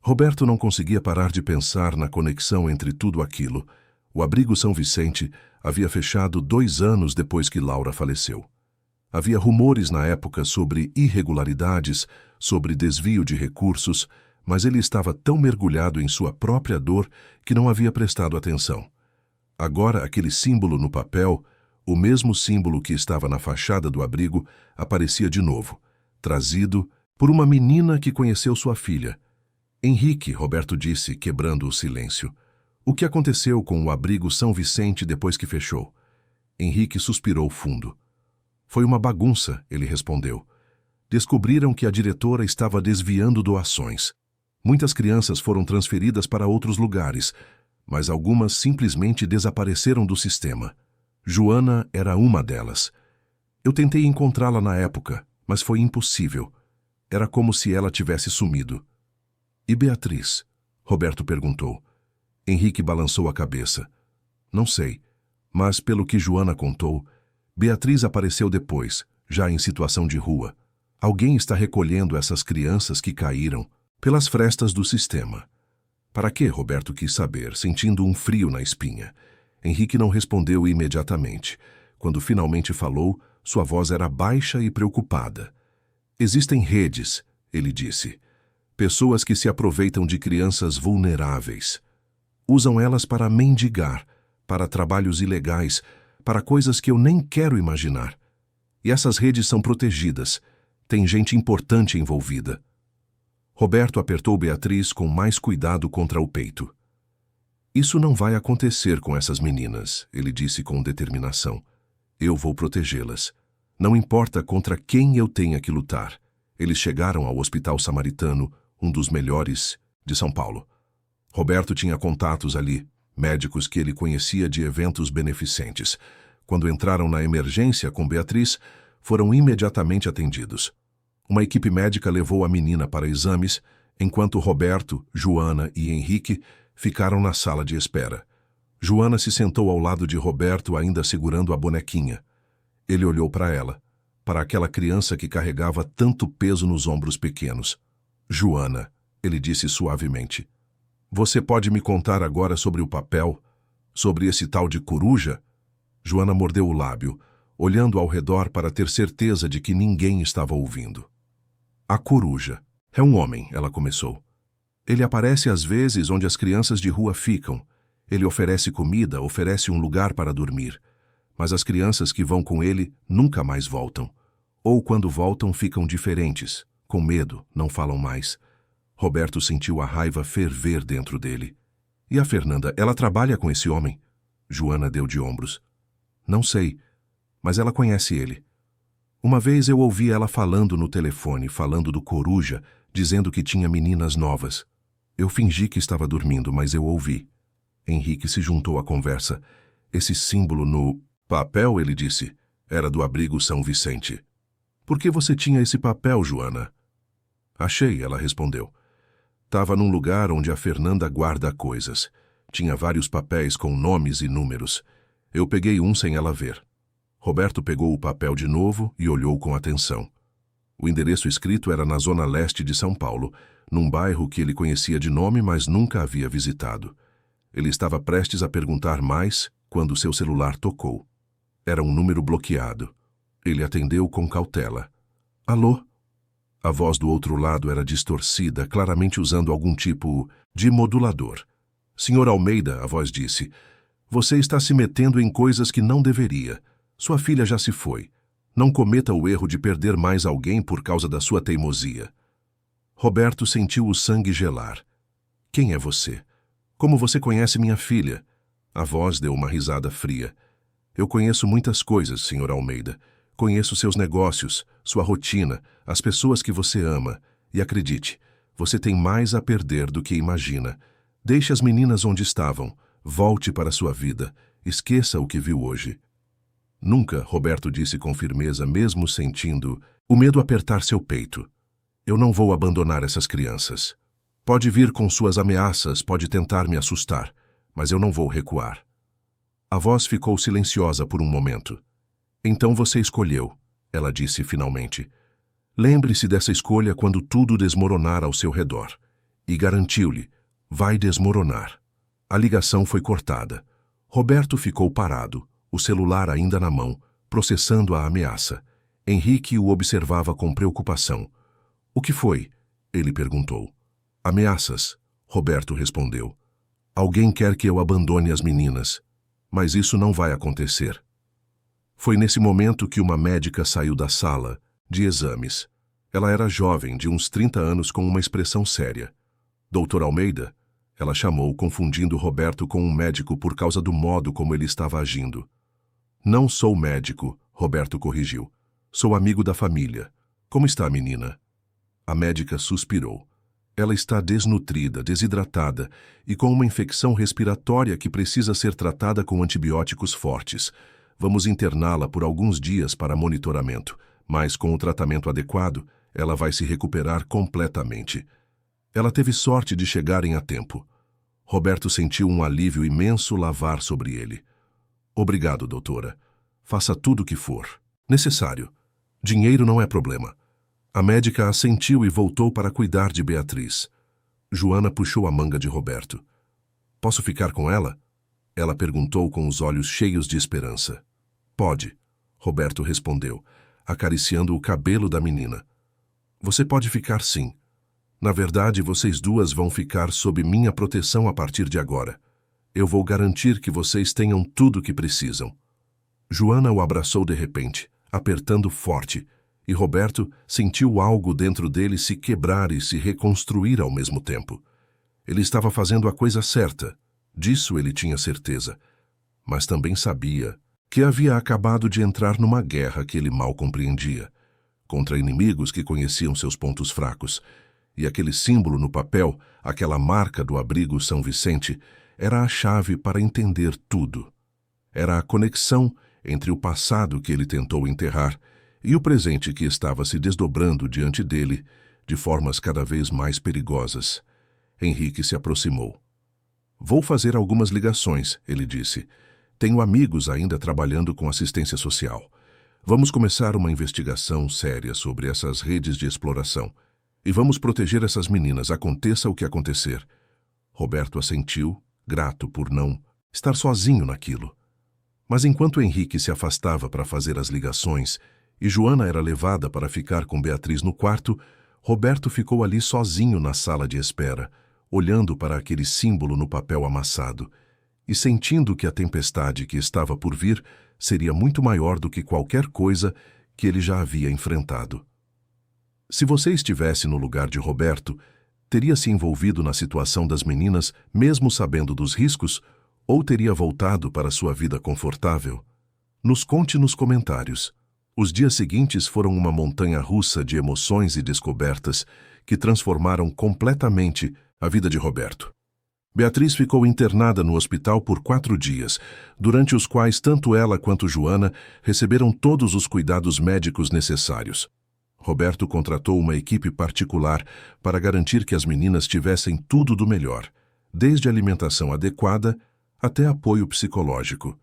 Speaker 1: Roberto não conseguia parar de pensar na conexão entre tudo aquilo. O abrigo São Vicente havia fechado 2 anos depois que Laura faleceu. Havia rumores na época sobre irregularidades, sobre desvio de recursos, mas ele estava tão mergulhado em sua própria dor que não havia prestado atenção. Agora, aquele símbolo no papel, o mesmo símbolo que estava na fachada do abrigo, aparecia de novo, trazido por uma menina que conheceu sua filha. "Henrique", Roberto disse, quebrando o silêncio. "O que aconteceu com o abrigo São Vicente depois que fechou?" Henrique suspirou fundo. "Foi uma bagunça", ele respondeu. "Descobriram que a diretora estava desviando doações. Muitas crianças foram transferidas para outros lugares, mas algumas simplesmente desapareceram do sistema. Joana era uma delas. Eu tentei encontrá-la na época, mas foi impossível. Era como se ela tivesse sumido." "E Beatriz?" Roberto perguntou. Henrique balançou a cabeça. "Não sei, mas pelo que Joana contou, Beatriz apareceu depois, já em situação de rua. Alguém está recolhendo essas crianças que caíram pelas frestas do sistema." "Para quê?" Roberto quis saber, sentindo um frio na espinha. Henrique não respondeu imediatamente. Quando finalmente falou, sua voz era baixa e preocupada. "Existem redes", ele disse. "Pessoas que se aproveitam de crianças vulneráveis. Usam elas para mendigar, para trabalhos ilegais, para coisas que eu nem quero imaginar. E essas redes são protegidas. Tem gente importante envolvida." Roberto apertou Beatriz com mais cuidado contra o peito. "Isso não vai acontecer com essas meninas", ele disse com determinação. "Eu vou protegê-las. Não importa contra quem eu tenha que lutar." Eles chegaram ao Hospital Samaritano, um dos melhores de São Paulo. Roberto tinha contatos ali, médicos que ele conhecia de eventos beneficentes. Quando entraram na emergência com Beatriz, foram imediatamente atendidos. Uma equipe médica levou a menina para exames, enquanto Roberto, Joana e Henrique ficaram na sala de espera. Joana se sentou ao lado de Roberto, ainda segurando a bonequinha. Ele olhou para ela, para aquela criança que carregava tanto peso nos ombros pequenos. "Joana", ele disse suavemente, "você pode me contar agora sobre o papel? Sobre esse tal de Coruja?" Joana mordeu o lábio, olhando ao redor para ter certeza de que ninguém estava ouvindo. "A Coruja. É um homem", ela começou. "Ele aparece às vezes onde as crianças de rua ficam. Ele oferece comida, oferece um lugar para dormir. Mas as crianças que vão com ele nunca mais voltam. Ou quando voltam ficam diferentes, com medo, não falam mais." Roberto sentiu a raiva ferver dentro dele. "E a Fernanda, ela trabalha com esse homem?" Joana deu de ombros. "Não sei, mas ela conhece ele. Uma vez eu ouvi ela falando no telefone, falando do Coruja, dizendo que tinha meninas novas. Eu fingi que estava dormindo, mas eu ouvi." Henrique se juntou à conversa. "Esse símbolo no papel", ele disse, "era do abrigo São Vicente." "Por que você tinha esse papel, Joana?" "Achei", ela respondeu. "Tava num lugar onde a Fernanda guarda coisas. Tinha vários papéis com nomes e números. Eu peguei um sem ela ver." Roberto pegou o papel de novo e olhou com atenção. O endereço escrito era na zona leste de São Paulo, num bairro que ele conhecia de nome, mas nunca havia visitado. Ele estava prestes a perguntar mais quando seu celular tocou. Era um número bloqueado. Ele atendeu com cautela. Alô? A voz do outro lado era distorcida, claramente usando algum tipo de modulador. Senhor Almeida, a voz disse, você está se metendo em coisas que não deveria. Sua filha já se foi. Não cometa o erro de perder mais alguém por causa da sua teimosia. Roberto sentiu o sangue gelar. Quem é você? Como você conhece minha filha? A voz deu uma risada fria. Eu conheço muitas coisas, Sr. Almeida. Conheço seus negócios, sua rotina, as pessoas que você ama. E acredite, você tem mais a perder do que imagina. Deixe as meninas onde estavam. Volte para sua vida. Esqueça o que viu hoje. Nunca, Roberto disse com firmeza, mesmo sentindo o medo apertar seu peito. Eu não vou abandonar essas crianças. Pode vir com suas ameaças, pode tentar me assustar, mas eu não vou recuar. A voz ficou silenciosa por um momento. Então você escolheu, ela disse finalmente. Lembre-se dessa escolha quando tudo desmoronar ao seu redor. E garantiu-lhe, vai desmoronar. A ligação foi cortada. Roberto ficou parado, o celular ainda na mão, processando a ameaça. Henrique o observava com preocupação. O que foi? Ele perguntou. Ameaças, Roberto respondeu. Alguém quer que eu abandone as meninas, mas isso não vai acontecer. Foi nesse momento que uma médica saiu da sala, de exames. Ela era jovem, de uns 30 anos, com uma expressão séria. Doutor Almeida? Ela chamou, confundindo Roberto com um médico por causa do modo como ele estava agindo. Não sou médico, Roberto corrigiu. Sou amigo da família. Como está a menina? A médica suspirou. Ela está desnutrida, desidratada e com uma infecção respiratória que precisa ser tratada com antibióticos fortes. Vamos interná-la por alguns dias para monitoramento, mas com o tratamento adequado, ela vai se recuperar completamente. Ela teve sorte de chegarem a tempo. Roberto sentiu um alívio imenso lavar sobre ele. Obrigado, doutora. Faça tudo o que for necessário. Dinheiro não é problema. A médica assentiu e voltou para cuidar de Beatriz. Joana puxou a manga de Roberto. Posso ficar com ela? Ela perguntou com os olhos cheios de esperança. Pode, Roberto respondeu, acariciando o cabelo da menina. Você pode ficar sim. Na verdade, vocês duas vão ficar sob minha proteção a partir de agora. Eu vou garantir que vocês tenham tudo o que precisam. Joana o abraçou de repente, apertando forte, e Roberto sentiu algo dentro dele se quebrar e se reconstruir ao mesmo tempo. Ele estava fazendo a coisa certa, disso ele tinha certeza, mas também sabia que havia acabado de entrar numa guerra que ele mal compreendia, contra inimigos que conheciam seus pontos fracos, e aquele símbolo no papel, aquela marca do abrigo São Vicente, era a chave para entender tudo. Era a conexão entre o passado que ele tentou enterrar e o presente que estava se desdobrando diante dele de formas cada vez mais perigosas. Henrique se aproximou. Vou fazer algumas ligações, ele disse. Tenho amigos ainda trabalhando com assistência social. Vamos começar uma investigação séria sobre essas redes de exploração. E vamos proteger essas meninas, aconteça o que acontecer. Roberto assentiu, grato por não estar sozinho naquilo. Mas enquanto Henrique se afastava para fazer as ligações e Joana era levada para ficar com Beatriz no quarto, Roberto ficou ali sozinho na sala de espera, olhando para aquele símbolo no papel amassado e sentindo que a tempestade que estava por vir seria muito maior do que qualquer coisa que ele já havia enfrentado. Se você estivesse no lugar de Roberto, teria se envolvido na situação das meninas mesmo sabendo dos riscos ou teria voltado para sua vida confortável? Nos conte nos comentários. Os dias seguintes foram uma montanha-russa de emoções e descobertas que transformaram completamente a vida de Roberto. Beatriz ficou internada no hospital por 4 dias, durante os quais tanto ela quanto Joana receberam todos os cuidados médicos necessários. Roberto contratou uma equipe particular para garantir que as meninas tivessem tudo do melhor, desde alimentação adequada até apoio psicológico.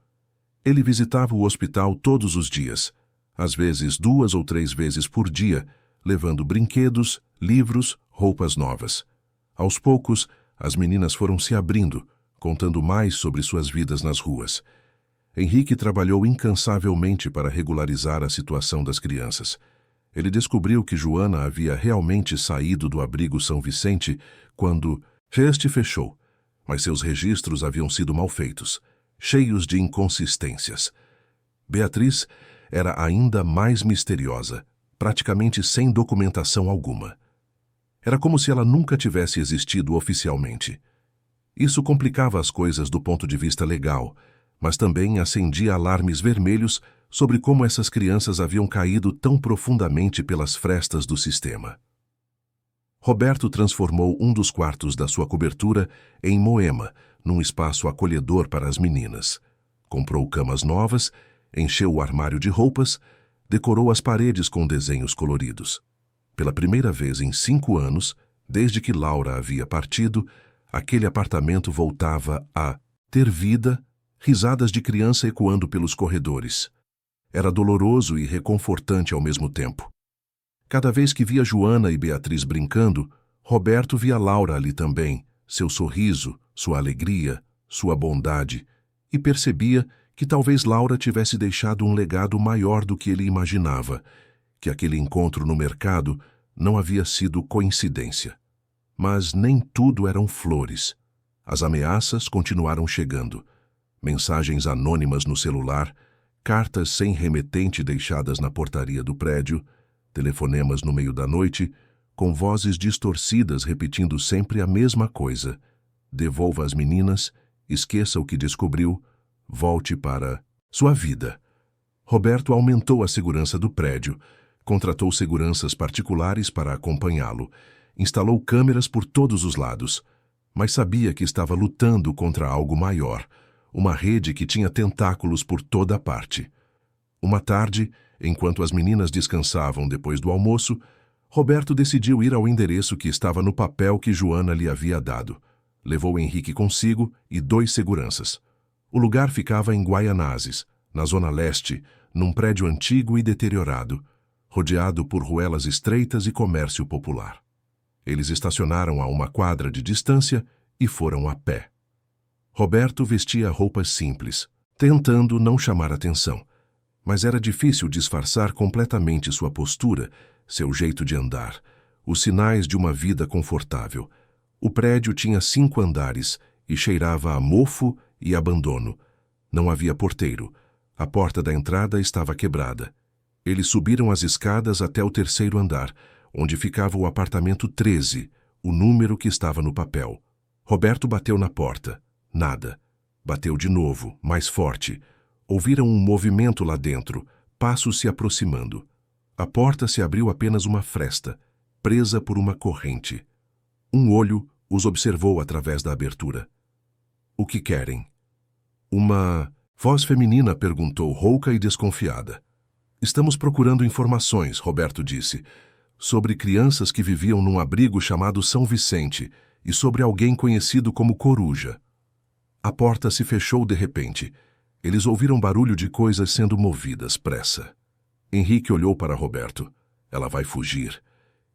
Speaker 1: Ele visitava o hospital todos os dias, às vezes 2 ou 3 vezes por dia, levando brinquedos, livros, roupas novas. Aos poucos, as meninas foram se abrindo, contando mais sobre suas vidas nas ruas. Henrique trabalhou incansavelmente para regularizar a situação das crianças. Ele descobriu que Joana havia realmente saído do abrigo São Vicente quando este fechou, mas seus registros haviam sido mal feitos, cheios de inconsistências. Beatriz era ainda mais misteriosa, praticamente sem documentação alguma. Era como se ela nunca tivesse existido oficialmente. Isso complicava as coisas do ponto de vista legal, mas também acendia alarmes vermelhos sobre como essas crianças haviam caído tão profundamente pelas frestas do sistema. Roberto transformou um dos quartos da sua cobertura em Moema, num espaço acolhedor para as meninas. Comprou camas novas, encheu o armário de roupas, decorou as paredes com desenhos coloridos. Pela primeira vez em 5 anos, desde que Laura havia partido, aquele apartamento voltava a ter vida, risadas de criança ecoando pelos corredores. Era doloroso e reconfortante ao mesmo tempo. Cada vez que via Joana e Beatriz brincando, Roberto via Laura ali também, seu sorriso, sua alegria, sua bondade, e percebia que talvez Laura tivesse deixado um legado maior do que ele imaginava, que aquele encontro no mercado não havia sido coincidência. Mas nem tudo eram flores. As ameaças continuaram chegando. Mensagens anônimas no celular, cartas sem remetente deixadas na portaria do prédio, telefonemas no meio da noite, com vozes distorcidas repetindo sempre a mesma coisa. Devolva as meninas, esqueça o que descobriu, volte para sua vida. Roberto aumentou a segurança do prédio, contratou seguranças particulares para acompanhá-lo, instalou câmeras por todos os lados, mas sabia que estava lutando contra algo maior, uma rede que tinha tentáculos por toda parte. Uma tarde, enquanto as meninas descansavam depois do almoço, Roberto decidiu ir ao endereço que estava no papel que Joana lhe havia dado. Levou Henrique consigo e 2 seguranças. O lugar ficava em Guaianazes, na zona leste, num prédio antigo e deteriorado, rodeado por ruelas estreitas e comércio popular. Eles estacionaram a uma quadra de distância e foram a pé. Roberto vestia roupas simples, tentando não chamar atenção, mas era difícil disfarçar completamente sua postura, seu jeito de andar, os sinais de uma vida confortável. O prédio tinha 5 andares e cheirava a mofo e abandono. Não havia porteiro. A porta da entrada estava quebrada. Eles subiram as escadas até o 3º andar, onde ficava o apartamento 13, o número que estava no papel. Roberto bateu na porta. Nada. Bateu de novo, mais forte. Ouviram um movimento lá dentro, passos se aproximando. A porta se abriu apenas uma fresta, presa por uma corrente. Um olho os observou através da abertura. O que querem? Uma voz feminina perguntou, rouca e desconfiada. Estamos procurando informações, Roberto disse, sobre crianças que viviam num abrigo chamado São Vicente e sobre alguém conhecido como Coruja. A porta se fechou de repente. Eles ouviram barulho de coisas sendo movidas, pressa. Henrique olhou para Roberto. Ela vai fugir.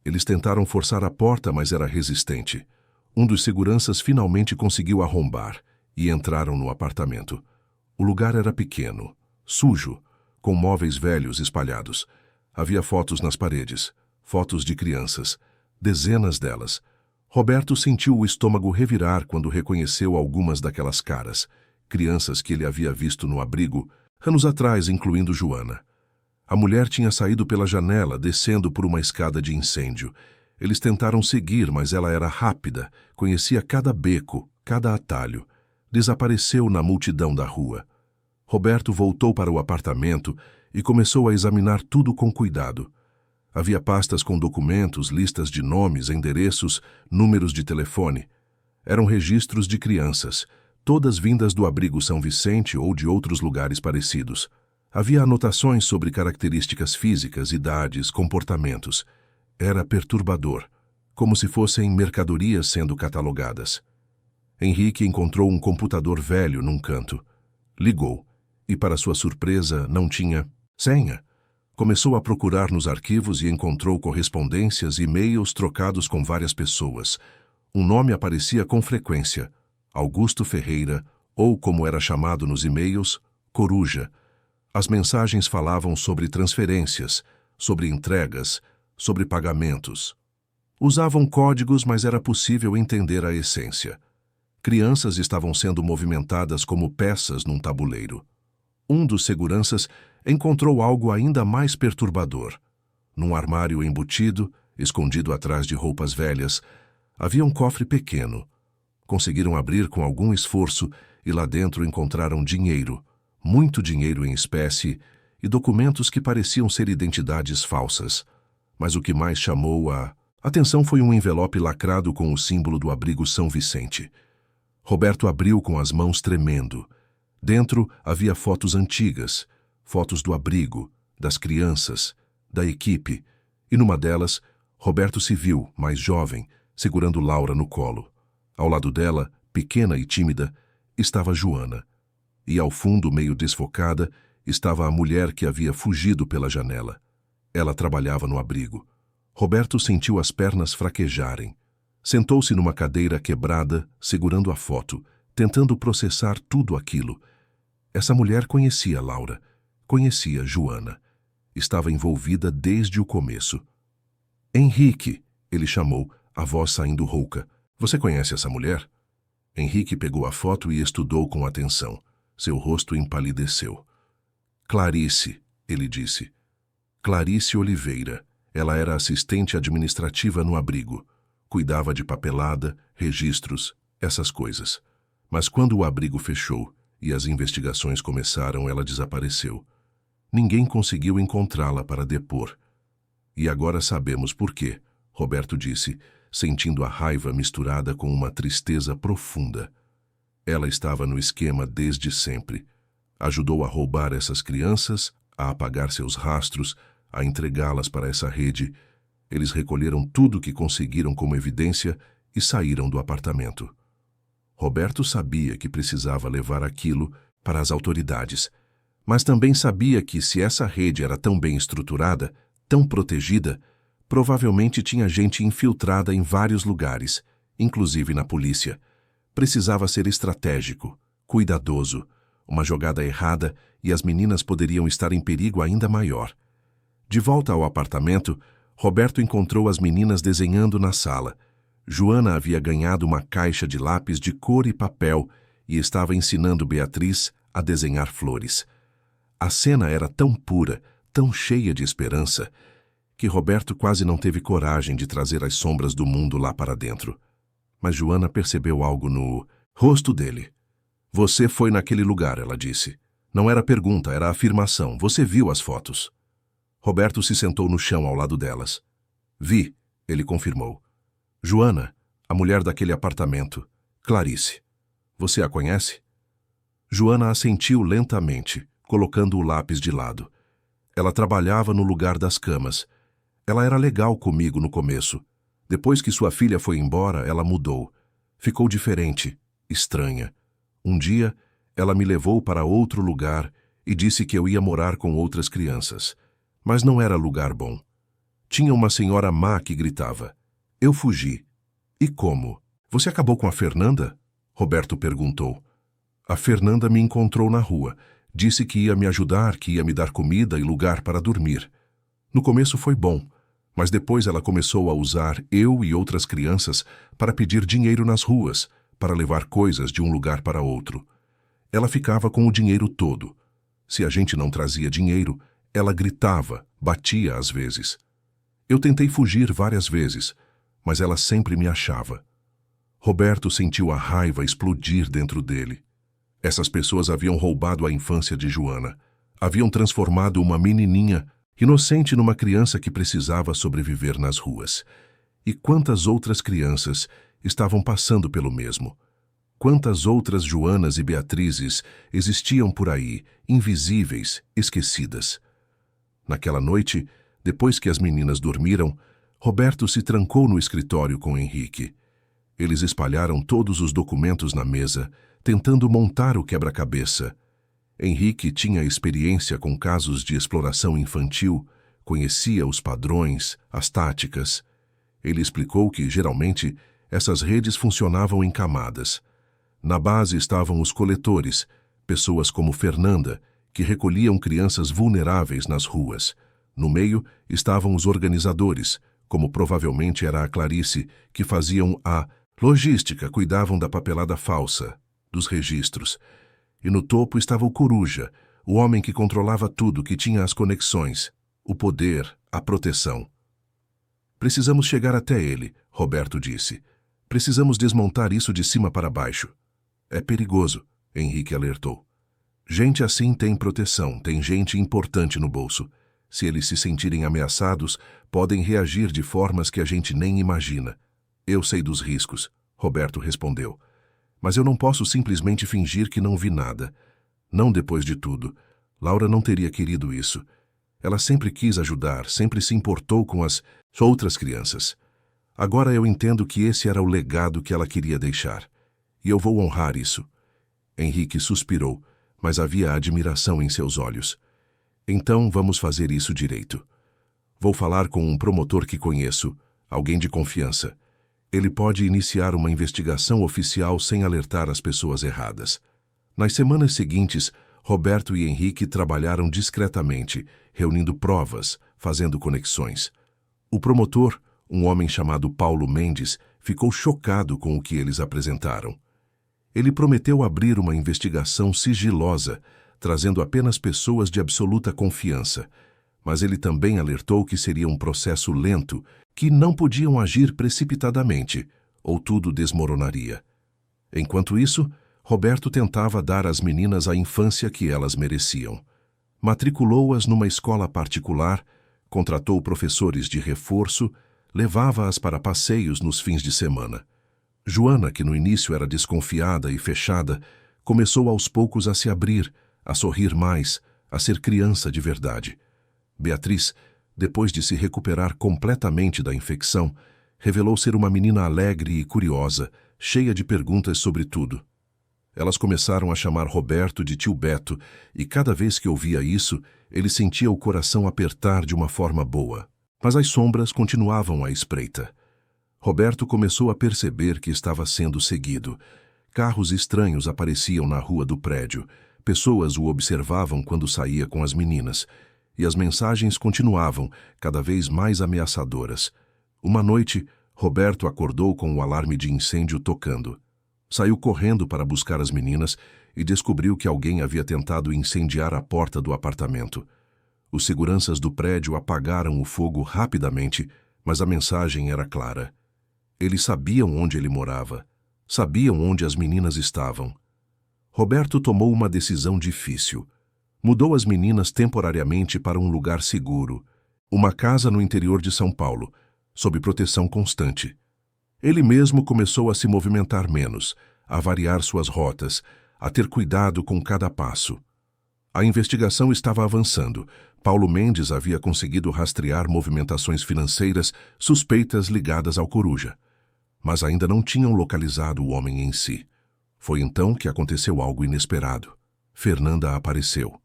Speaker 1: Eles tentaram forçar a porta, mas era resistente. Um dos seguranças finalmente conseguiu arrombar e entraram no apartamento. O lugar era pequeno, sujo, com móveis velhos espalhados. Havia fotos nas paredes, fotos de crianças, dezenas delas. Roberto sentiu o estômago revirar quando reconheceu algumas daquelas caras, crianças que ele havia visto no abrigo, anos atrás, incluindo Joana. A mulher tinha saído pela janela, descendo por uma escada de incêndio. Eles tentaram seguir, mas ela era rápida, conhecia cada beco, cada atalho. Desapareceu na multidão da rua. Roberto voltou para o apartamento e começou a examinar tudo com cuidado. Havia pastas com documentos, listas de nomes, endereços, números de telefone. Eram registros de crianças, todas vindas do abrigo São Vicente ou de outros lugares parecidos. Havia anotações sobre características físicas, idades, comportamentos. Era perturbador, como se fossem mercadorias sendo catalogadas. Henrique encontrou um computador velho num canto. Ligou, e para sua surpresa não tinha senha. Começou a procurar nos arquivos e encontrou correspondências e e-mails trocados com várias pessoas. Um nome aparecia com frequência, Augusto Ferreira, ou como era chamado nos e-mails, coruja. As mensagens falavam sobre transferências, sobre entregas, sobre pagamentos. Usavam códigos, mas era possível entender a essência. Crianças estavam sendo movimentadas como peças num tabuleiro. Um dos seguranças encontrou algo ainda mais perturbador. Num armário embutido, escondido atrás de roupas velhas, havia um cofre pequeno. Conseguiram abrir com algum esforço e lá dentro encontraram dinheiro, muito dinheiro em espécie e documentos que pareciam ser identidades falsas. Mas o que mais chamou a atenção foi um envelope lacrado com o símbolo do abrigo São Vicente. Roberto abriu com as mãos tremendo. Dentro havia fotos antigas, fotos do abrigo, das crianças, da equipe, e numa delas, Roberto se viu, mais jovem, segurando Laura no colo. Ao lado dela, pequena e tímida, estava Joana. E ao fundo, meio desfocada, estava a mulher que havia fugido pela janela. Ela trabalhava no abrigo. Roberto sentiu as pernas fraquejarem. Sentou-se numa cadeira quebrada, segurando a foto, tentando processar tudo aquilo. Essa mulher conhecia Laura, conhecia Joana. Estava envolvida desde o começo. Henrique, ele chamou, a voz saindo rouca. Você conhece essa mulher? Henrique pegou a foto e estudou com atenção. Seu rosto empalideceu. Clarice, ele disse. Clarice Oliveira. Ela era assistente administrativa no abrigo. Cuidava de papelada, registros, essas coisas. Mas quando o abrigo fechou e as investigações começaram, ela desapareceu. Ninguém conseguiu encontrá-la para depor. E agora sabemos por quê, Roberto disse, sentindo a raiva misturada com uma tristeza profunda. Ela estava no esquema desde sempre. Ajudou a roubar essas crianças, a apagar seus rastros, a entregá-las para essa rede. Eles recolheram tudo que conseguiram como evidência e saíram do apartamento. Roberto sabia que precisava levar aquilo para as autoridades, mas também sabia que se essa rede era tão bem estruturada, tão protegida, provavelmente tinha gente infiltrada em vários lugares, inclusive na polícia. Precisava ser estratégico, cuidadoso. Uma jogada errada e as meninas poderiam estar em perigo ainda maior. De volta ao apartamento, Roberto encontrou as meninas desenhando na sala. Joana havia ganhado uma caixa de lápis de cor e papel e estava ensinando Beatriz a desenhar flores. A cena era tão pura, tão cheia de esperança, que Roberto quase não teve coragem de trazer as sombras do mundo lá para dentro. Mas Joana percebeu algo no rosto dele. Você foi naquele lugar, ela disse. Não era pergunta, era afirmação. Você viu as fotos. Roberto se sentou no chão ao lado delas. Vi, ele confirmou. Joana, a mulher daquele apartamento. Clarice. Você a conhece? Joana assentiu lentamente, colocando o lápis de lado. Ela trabalhava no lugar das camas. Ela era legal comigo no começo. Depois que sua filha foi embora, ela mudou. Ficou diferente, estranha. Um dia, ela me levou para outro lugar e disse que eu ia morar com outras crianças. Mas não era lugar bom. Tinha uma senhora má que gritava. Eu fugi. E como? Você acabou com a Fernanda? Roberto perguntou. A Fernanda me encontrou na rua. Disse que ia me ajudar, que ia me dar comida e lugar para dormir. No começo foi bom, mas depois ela começou a usar eu e outras crianças para pedir dinheiro nas ruas, para levar coisas de um lugar para outro. Ela ficava com o dinheiro todo. Se a gente não trazia dinheiro, ela gritava, batia às vezes. Eu tentei fugir várias vezes, mas ela sempre me achava. Roberto sentiu a raiva explodir dentro dele. Essas pessoas haviam roubado a infância de Joana. Haviam transformado uma menininha inocente numa criança que precisava sobreviver nas ruas. E quantas outras crianças estavam passando pelo mesmo? Quantas outras Joanas e Beatrizes existiam por aí, invisíveis, esquecidas? Naquela noite, depois que as meninas dormiram, Roberto se trancou no escritório com Henrique. Eles espalharam todos os documentos na mesa, tentando montar o quebra-cabeça. Henrique tinha experiência com casos de exploração infantil, conhecia os padrões, as táticas. Ele explicou que, geralmente, essas redes funcionavam em camadas. Na base estavam os coletores, Pessoas como Fernanda, que recolhiam crianças vulneráveis nas ruas. No meio estavam os organizadores, como provavelmente era a Clarice, que faziam a logística, cuidavam da papelada falsa, dos registros. E no topo estava o Coruja, o homem que controlava tudo, que tinha as conexões, o poder, a proteção. Precisamos chegar até ele, Roberto disse. Precisamos desmontar isso de cima para baixo. É perigoso, Henrique alertou. Gente assim tem proteção, tem gente importante no bolso. Se eles se sentirem ameaçados, podem reagir de formas que a gente nem imagina. Eu sei dos riscos, Roberto respondeu. Mas eu não posso simplesmente fingir que não vi nada. Não depois de tudo. Laura não teria querido isso. Ela sempre quis ajudar, sempre se importou com as outras crianças. Agora eu entendo que esse era o legado que ela queria deixar. E eu vou honrar isso. Henrique suspirou, mas havia admiração em seus olhos. Então vamos fazer isso direito. Vou falar com um promotor que conheço, alguém de confiança. Ele pode iniciar uma investigação oficial sem alertar as pessoas erradas. Nas semanas seguintes, Roberto e Henrique trabalharam discretamente, reunindo provas, fazendo conexões. O promotor, um homem chamado Paulo Mendes, ficou chocado com o que eles apresentaram. Ele prometeu abrir uma investigação sigilosa, trazendo apenas pessoas de absoluta confiança, mas ele também alertou que seria um processo lento, que não podiam agir precipitadamente, ou tudo desmoronaria. Enquanto isso, Roberto tentava dar às meninas a infância que elas mereciam. Matriculou-as numa escola particular, contratou professores de reforço, levava-as para passeios nos fins de semana. Joana, que no início era desconfiada e fechada, começou aos poucos a se abrir, a sorrir mais, a ser criança de verdade. Beatriz, depois de se recuperar completamente da infecção, revelou ser uma menina alegre e curiosa, cheia de perguntas sobre tudo. Elas começaram a chamar Roberto de tio Beto, e cada vez que ouvia isso, ele sentia o coração apertar de uma forma boa. Mas as sombras continuavam à espreita. Roberto começou a perceber que estava sendo seguido. Carros estranhos apareciam na rua do prédio. Pessoas o observavam quando saía com as meninas. E as mensagens continuavam, cada vez mais ameaçadoras. Uma noite, Roberto acordou com o alarme de incêndio tocando. Saiu correndo para buscar as meninas e descobriu que alguém havia tentado incendiar a porta do apartamento. Os seguranças do prédio apagaram o fogo rapidamente, mas a mensagem era clara. Eles sabiam onde ele morava, sabiam onde as meninas estavam. Roberto tomou uma decisão difícil. Mudou as meninas temporariamente para um lugar seguro, uma casa no interior de São Paulo, sob proteção constante. Ele mesmo começou a se movimentar menos, a variar suas rotas, a ter cuidado com cada passo. A investigação estava avançando. Paulo Mendes havia conseguido rastrear movimentações financeiras suspeitas ligadas ao Coruja, mas ainda não tinham localizado o homem em si. Foi então que aconteceu algo inesperado. Fernanda apareceu.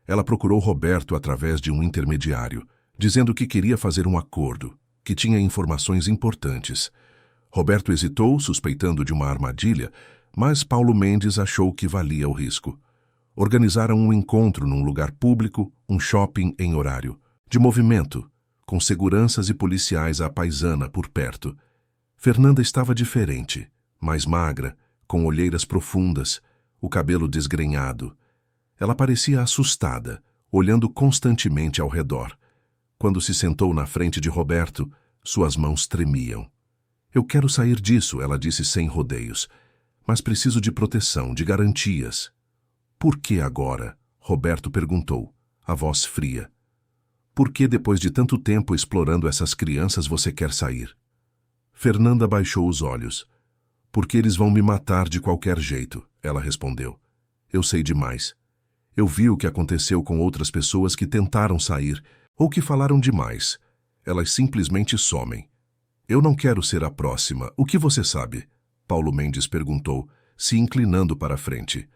Speaker 1: Ela procurou Roberto através de um intermediário, dizendo que queria fazer um acordo, que tinha informações importantes. Roberto hesitou, suspeitando de uma armadilha, mas Paulo Mendes achou que valia o risco. Organizaram um encontro num lugar público, um shopping em horário, de movimento, com seguranças e policiais à paisana por perto. Fernanda estava diferente, mais magra, com olheiras profundas, o cabelo desgrenhado. Ela parecia assustada, olhando constantemente ao redor. Quando se sentou na frente de Roberto, suas mãos tremiam. Eu quero sair disso, ela disse sem rodeios. Mas preciso de proteção, de garantias. Por que agora? Roberto perguntou, a voz fria. Por que depois de tanto tempo explorando essas crianças você quer sair? Fernanda baixou os olhos. Porque eles vão me matar de qualquer jeito, ela respondeu. Eu sei demais. Eu vi o que aconteceu com outras pessoas que tentaram sair ou que falaram demais. Elas simplesmente somem. Eu não quero ser a próxima. O que você sabe? Paulo Mendes perguntou, se inclinando para a frente.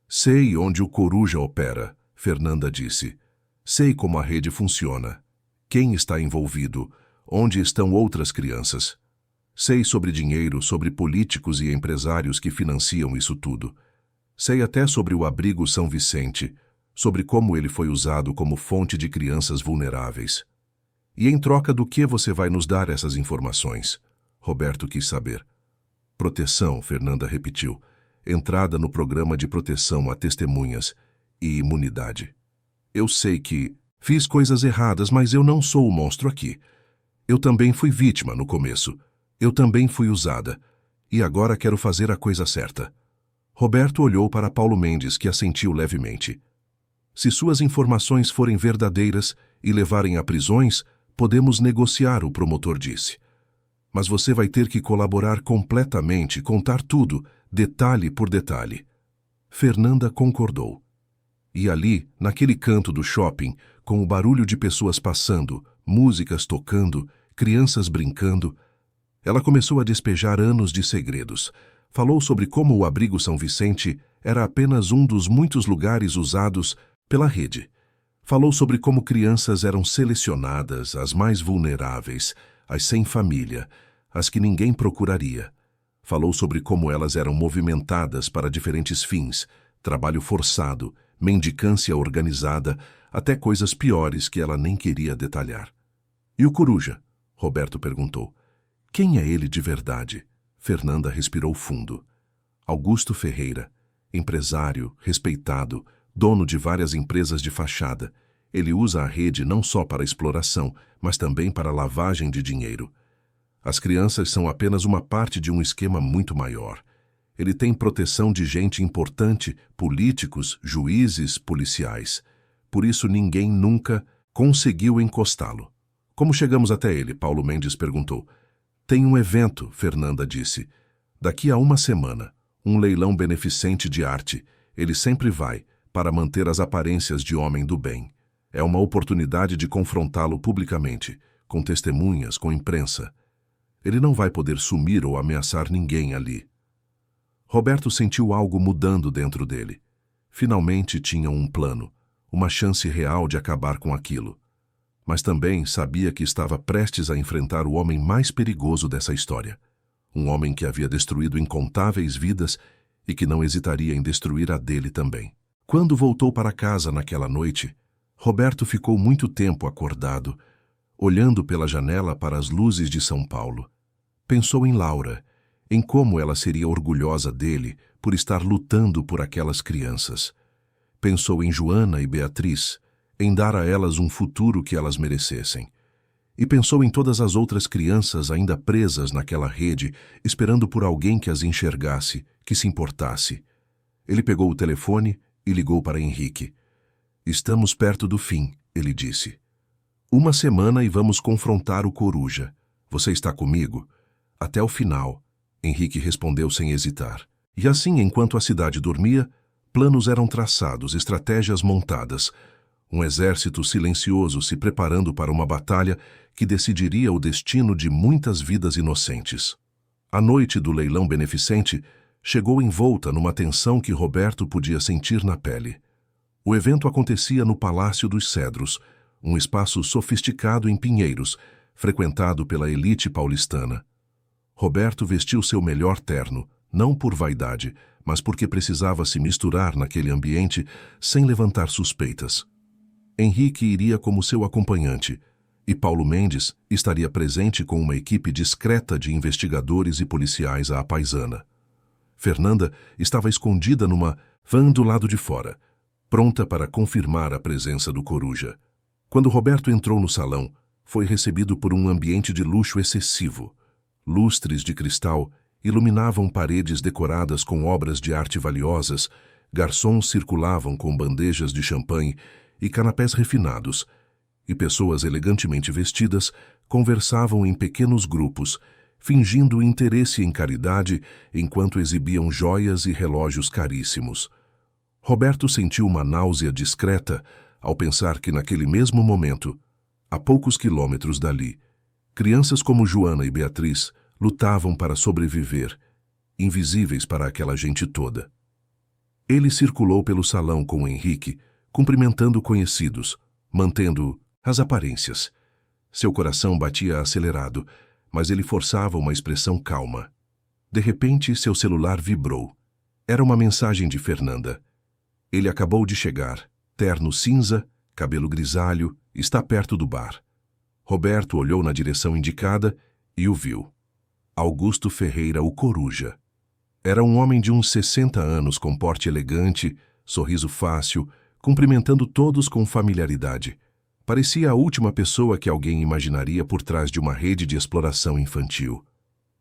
Speaker 1: Sei onde o Coruja opera, Fernanda disse. Sei como a rede funciona. Quem está envolvido? Onde estão outras crianças? Sei sobre dinheiro, sobre políticos e empresários que financiam isso tudo. Sei até sobre o abrigo São Vicente, sobre como ele foi usado como fonte de crianças vulneráveis. E em troca do que você vai nos dar essas informações? Roberto quis saber. Proteção, Fernanda repetiu. Entrada no programa de proteção a testemunhas e imunidade. Eu sei que fiz coisas erradas, mas eu não sou o monstro aqui. Eu também fui vítima no começo. Eu também fui usada. E agora quero fazer a coisa certa. Roberto olhou para Paulo Mendes, que assentiu levemente. Se suas informações forem verdadeiras e levarem a prisões, podemos negociar, o promotor disse. Mas você vai ter que colaborar completamente, contar tudo, detalhe por detalhe. Fernanda concordou. E ali, naquele canto do shopping, com o barulho de pessoas passando, músicas tocando, crianças brincando, ela começou a despejar anos de segredos. Falou sobre como o abrigo São Vicente era apenas um dos muitos lugares usados pela rede. Falou sobre como crianças eram selecionadas, as mais vulneráveis, as sem família, as que ninguém procuraria. Falou sobre como elas eram movimentadas para diferentes fins, trabalho forçado, mendicância organizada, até coisas piores que ela nem queria detalhar. E o Coruja? Roberto perguntou. Quem é ele de verdade? Fernanda respirou fundo. Augusto Ferreira, empresário, respeitado, dono de várias empresas de fachada. Ele usa a rede não só para exploração, mas também para lavagem de dinheiro. As crianças são apenas uma parte de um esquema muito maior. Ele tem proteção de gente importante, políticos, juízes, policiais. Por isso ninguém nunca conseguiu encostá-lo. Como chegamos até ele? Paulo Mendes perguntou. Tem um evento, Fernanda disse. Daqui a uma semana, um leilão beneficente de arte. Ele sempre vai, para manter as aparências de homem do bem. É uma oportunidade de confrontá-lo publicamente, com testemunhas, com imprensa. Ele não vai poder sumir ou ameaçar ninguém ali. Roberto sentiu algo mudando dentro dele. Finalmente tinha um plano, uma chance real de acabar com aquilo. Mas também sabia que estava prestes a enfrentar o homem mais perigoso dessa história. Um homem que havia destruído incontáveis vidas e que não hesitaria em destruir a dele também. Quando voltou para casa naquela noite, Roberto ficou muito tempo acordado, olhando pela janela para as luzes de São Paulo. Pensou em Laura, em como ela seria orgulhosa dele por estar lutando por aquelas crianças. Pensou em Joana e Beatriz, em dar a elas um futuro que elas merecessem. E pensou em todas as outras crianças ainda presas naquela rede, esperando por alguém que as enxergasse, que se importasse. Ele pegou o telefone e ligou para Henrique. Estamos perto do fim, ele disse. Uma semana e vamos confrontar o Coruja. Você está comigo? Até o final, Henrique respondeu sem hesitar. E assim, enquanto a cidade dormia, planos eram traçados, estratégias montadas, um exército silencioso se preparando para uma batalha que decidiria o destino de muitas vidas inocentes. A noite do leilão beneficente chegou envolta numa tensão que Roberto podia sentir na pele. O evento acontecia no Palácio dos Cedros, um espaço sofisticado em Pinheiros, frequentado pela elite paulistana. Roberto vestiu seu melhor terno, não por vaidade, mas porque precisava se misturar naquele ambiente sem levantar suspeitas. Henrique iria como seu acompanhante, e Paulo Mendes estaria presente com uma equipe discreta de investigadores e policiais à paisana. Fernanda estava escondida numa van do lado de fora, pronta para confirmar a presença do Coruja. Quando Roberto entrou no salão, foi recebido por um ambiente de luxo excessivo. Lustres de cristal iluminavam paredes decoradas com obras de arte valiosas, garçons circulavam com bandejas de champanhe e canapés refinados, e pessoas elegantemente vestidas conversavam em pequenos grupos, fingindo interesse em caridade enquanto exibiam joias e relógios caríssimos. Roberto sentiu uma náusea discreta ao pensar que naquele mesmo momento, a poucos quilômetros dali, crianças como Joana e Beatriz lutavam para sobreviver, invisíveis para aquela gente toda. Ele circulou pelo salão com Henrique, cumprimentando conhecidos, mantendo as aparências. Seu coração batia acelerado, mas ele forçava uma expressão calma. De repente, seu celular vibrou. Era uma mensagem de Fernanda. Ele acabou de chegar, terno cinza, cabelo grisalho, está perto do bar. Roberto olhou na direção indicada e o viu. Augusto Ferreira, o Coruja. Era um homem de uns 60 anos, com porte elegante, sorriso fácil, cumprimentando todos com familiaridade. Parecia a última pessoa que alguém imaginaria por trás de uma rede de exploração infantil.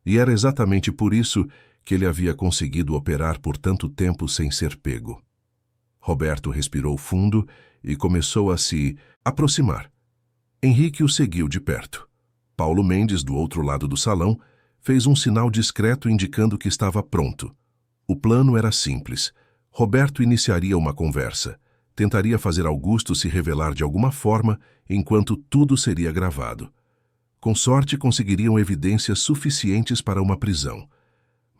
Speaker 1: E era exatamente por isso que ele havia conseguido operar por tanto tempo sem ser pego. Roberto respirou fundo e começou a se aproximar. Henrique o seguiu de perto. Paulo Mendes, do outro lado do salão, fez um sinal discreto indicando que estava pronto. O plano era simples. Roberto iniciaria uma conversa. Tentaria fazer Augusto se revelar de alguma forma, enquanto tudo seria gravado. Com sorte, conseguiriam evidências suficientes para uma prisão.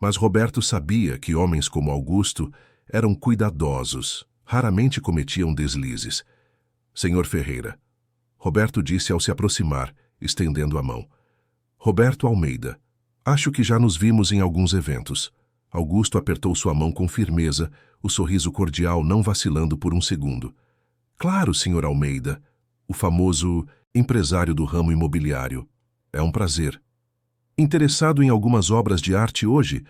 Speaker 1: Mas Roberto sabia que homens como Augusto eram cuidadosos, raramente cometiam deslizes. Senhor Ferreira, Roberto disse ao se aproximar, estendendo a mão. Roberto Almeida, acho que já nos vimos em alguns eventos. Augusto apertou sua mão com firmeza, o sorriso cordial não vacilando por um segundo. Claro, senhor Almeida, o famoso empresário do ramo imobiliário. É um prazer. Interessado em algumas obras de arte hoje?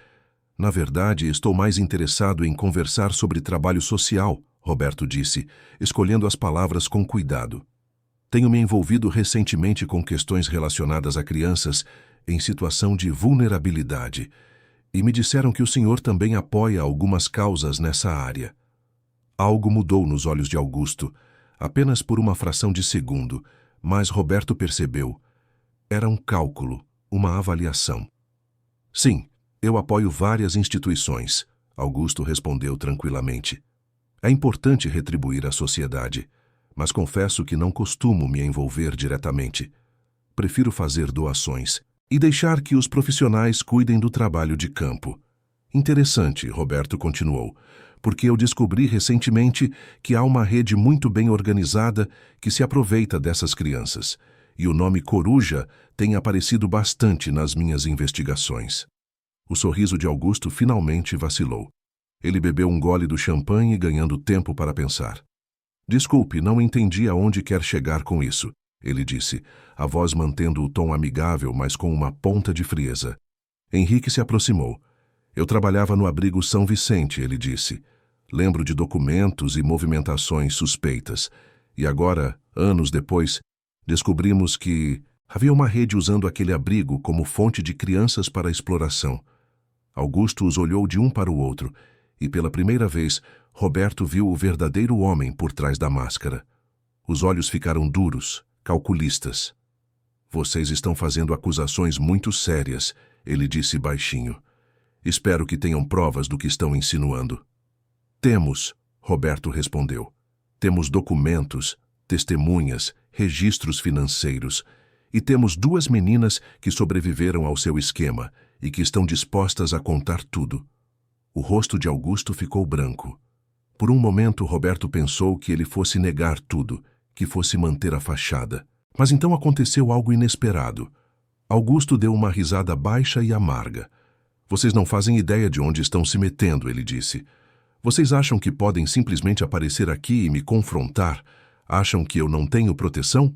Speaker 1: Na verdade, estou mais interessado em conversar sobre trabalho social, Roberto disse, escolhendo as palavras com cuidado. Tenho me envolvido recentemente com questões relacionadas a crianças em situação de vulnerabilidade, e me disseram que o senhor também apoia algumas causas nessa área. Algo mudou nos olhos de Augusto, apenas por uma fração de segundo, mas Roberto percebeu. Era um cálculo, uma avaliação. Sim, eu apoio várias instituições, Augusto respondeu tranquilamente. É importante retribuir à sociedade, mas confesso que não costumo me envolver diretamente. Prefiro fazer doações e deixar que os profissionais cuidem do trabalho de campo. Interessante, Roberto continuou, porque eu descobri recentemente que há uma rede muito bem organizada que se aproveita dessas crianças, e o nome Coruja tem aparecido bastante nas minhas investigações. O sorriso de Augusto finalmente vacilou. Ele bebeu um gole do champanhe, ganhando tempo para pensar. Desculpe, não entendi aonde quer chegar com isso, ele disse, a voz mantendo o tom amigável, mas com uma ponta de frieza. Henrique se aproximou. Eu trabalhava no abrigo São Vicente, ele disse. Lembro de documentos e movimentações suspeitas. E agora, anos depois, descobrimos que havia uma rede usando aquele abrigo como fonte de crianças para exploração. Augusto os olhou de um para o outro, e pela primeira vez, Roberto viu o verdadeiro homem por trás da máscara. Os olhos ficaram duros, calculistas. Vocês estão fazendo acusações muito sérias, ele disse baixinho. Espero que tenham provas do que estão insinuando. Temos, Roberto respondeu. Temos documentos, testemunhas, registros financeiros, e temos 2 meninas que sobreviveram ao seu esquema e que estão dispostas a contar tudo. O rosto de Augusto ficou branco. Por um momento, Roberto pensou que ele fosse negar tudo, que fosse manter a fachada. Mas então aconteceu algo inesperado. Augusto deu uma risada baixa e amarga. Vocês não fazem ideia de onde estão se metendo, ele disse. Vocês acham que podem simplesmente aparecer aqui e me confrontar? Acham que eu não tenho proteção?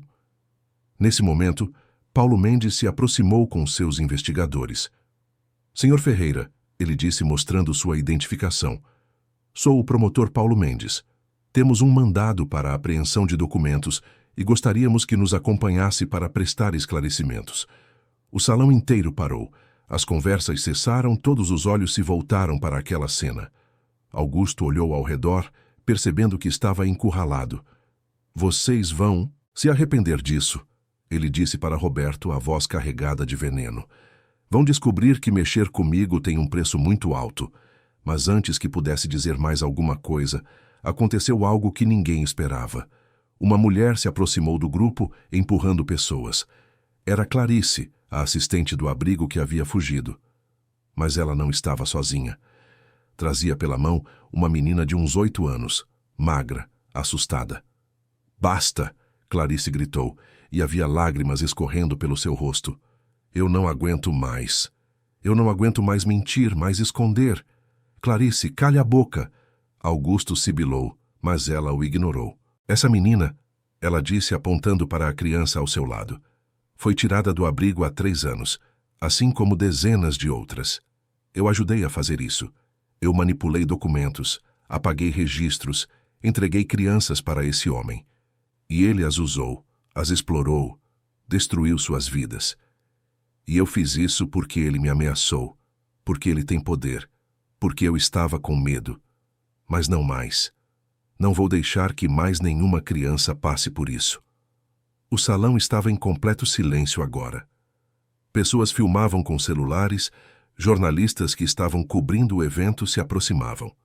Speaker 1: Nesse momento, Paulo Mendes se aproximou com seus investigadores. Senhor Ferreira, ele disse mostrando sua identificação. Sou o promotor Paulo Mendes. Temos um mandado para a apreensão de documentos e gostaríamos que nos acompanhasse para prestar esclarecimentos. O salão inteiro parou. As conversas cessaram, todos os olhos se voltaram para aquela cena. Augusto olhou ao redor, percebendo que estava encurralado. Vocês vão se arrepender disso, ele disse para Roberto, a voz carregada de veneno. Vão descobrir que mexer comigo tem um preço muito alto. Mas antes que pudesse dizer mais alguma coisa, aconteceu algo que ninguém esperava. Uma mulher se aproximou do grupo, empurrando pessoas. Era Clarice, a assistente do abrigo que havia fugido. Mas ela não estava sozinha. Trazia pela mão uma menina de uns 8 anos, magra, assustada. Basta! Clarice gritou, e havia lágrimas escorrendo pelo seu rosto. Eu não aguento mais. Eu não aguento mais mentir, mais esconder. Clarice, calhe a boca! Augusto sibilou, mas ela o ignorou. Essa menina, ela disse apontando para a criança ao seu lado, foi tirada do abrigo há 3 anos, assim como dezenas de outras. Eu ajudei a fazer isso. Eu manipulei documentos, apaguei registros, entreguei crianças para esse homem. E ele as usou, as explorou, destruiu suas vidas. E eu fiz isso porque ele me ameaçou, porque ele tem poder, porque eu estava com medo. Mas não mais. Não vou deixar que mais nenhuma criança passe por isso. O salão estava em completo silêncio agora. Pessoas filmavam com celulares, jornalistas que estavam cobrindo o evento se aproximavam.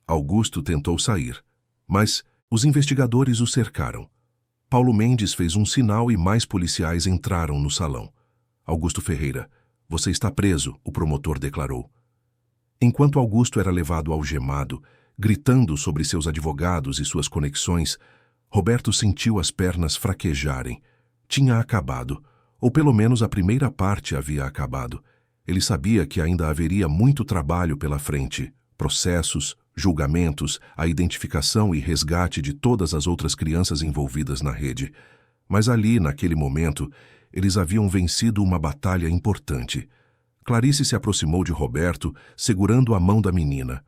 Speaker 1: Augusto tentou sair, mas os investigadores o cercaram. Paulo Mendes fez um sinal e mais policiais entraram no salão. Augusto Ferreira, você está preso, o promotor declarou. Enquanto Augusto era levado algemado, gritando sobre seus advogados e suas conexões, Roberto sentiu as pernas fraquejarem. Tinha acabado, ou pelo menos a primeira parte havia acabado. Ele sabia que ainda haveria muito trabalho pela frente, processos, julgamentos, a identificação e resgate de todas as outras crianças envolvidas na rede. Mas ali, naquele momento, eles haviam vencido uma batalha importante. Clarice se aproximou de Roberto, segurando a mão da menina.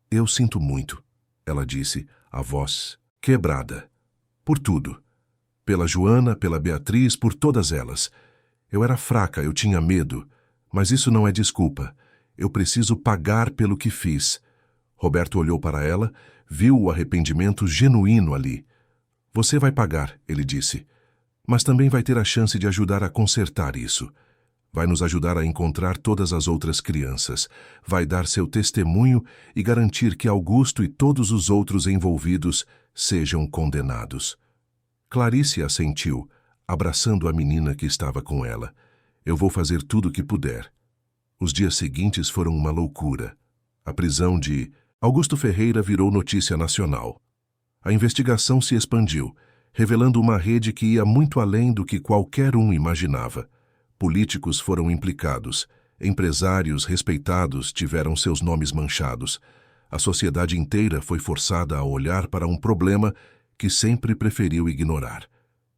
Speaker 1: Eu sinto muito, ela disse, a voz quebrada. Por tudo. Pela Joana, pela Beatriz, por todas elas. Eu era fraca, eu tinha medo. Mas isso não é desculpa. Eu preciso pagar pelo que fiz. Roberto olhou para ela, viu o arrependimento genuíno ali. Você vai pagar, ele disse. Mas também vai ter a chance de ajudar a consertar isso. Vai nos ajudar a encontrar todas as outras crianças. Vai dar seu testemunho e garantir que Augusto e todos os outros envolvidos sejam condenados. Clarice assentiu, abraçando a menina que estava com ela. Eu vou fazer tudo o que puder. Os dias seguintes foram uma loucura. A prisão de Augusto Ferreira virou notícia nacional. A investigação se expandiu, revelando uma rede que ia muito além do que qualquer um imaginava. Políticos foram implicados, empresários respeitados tiveram seus nomes manchados. A sociedade inteira foi forçada a olhar para um problema que sempre preferiu ignorar.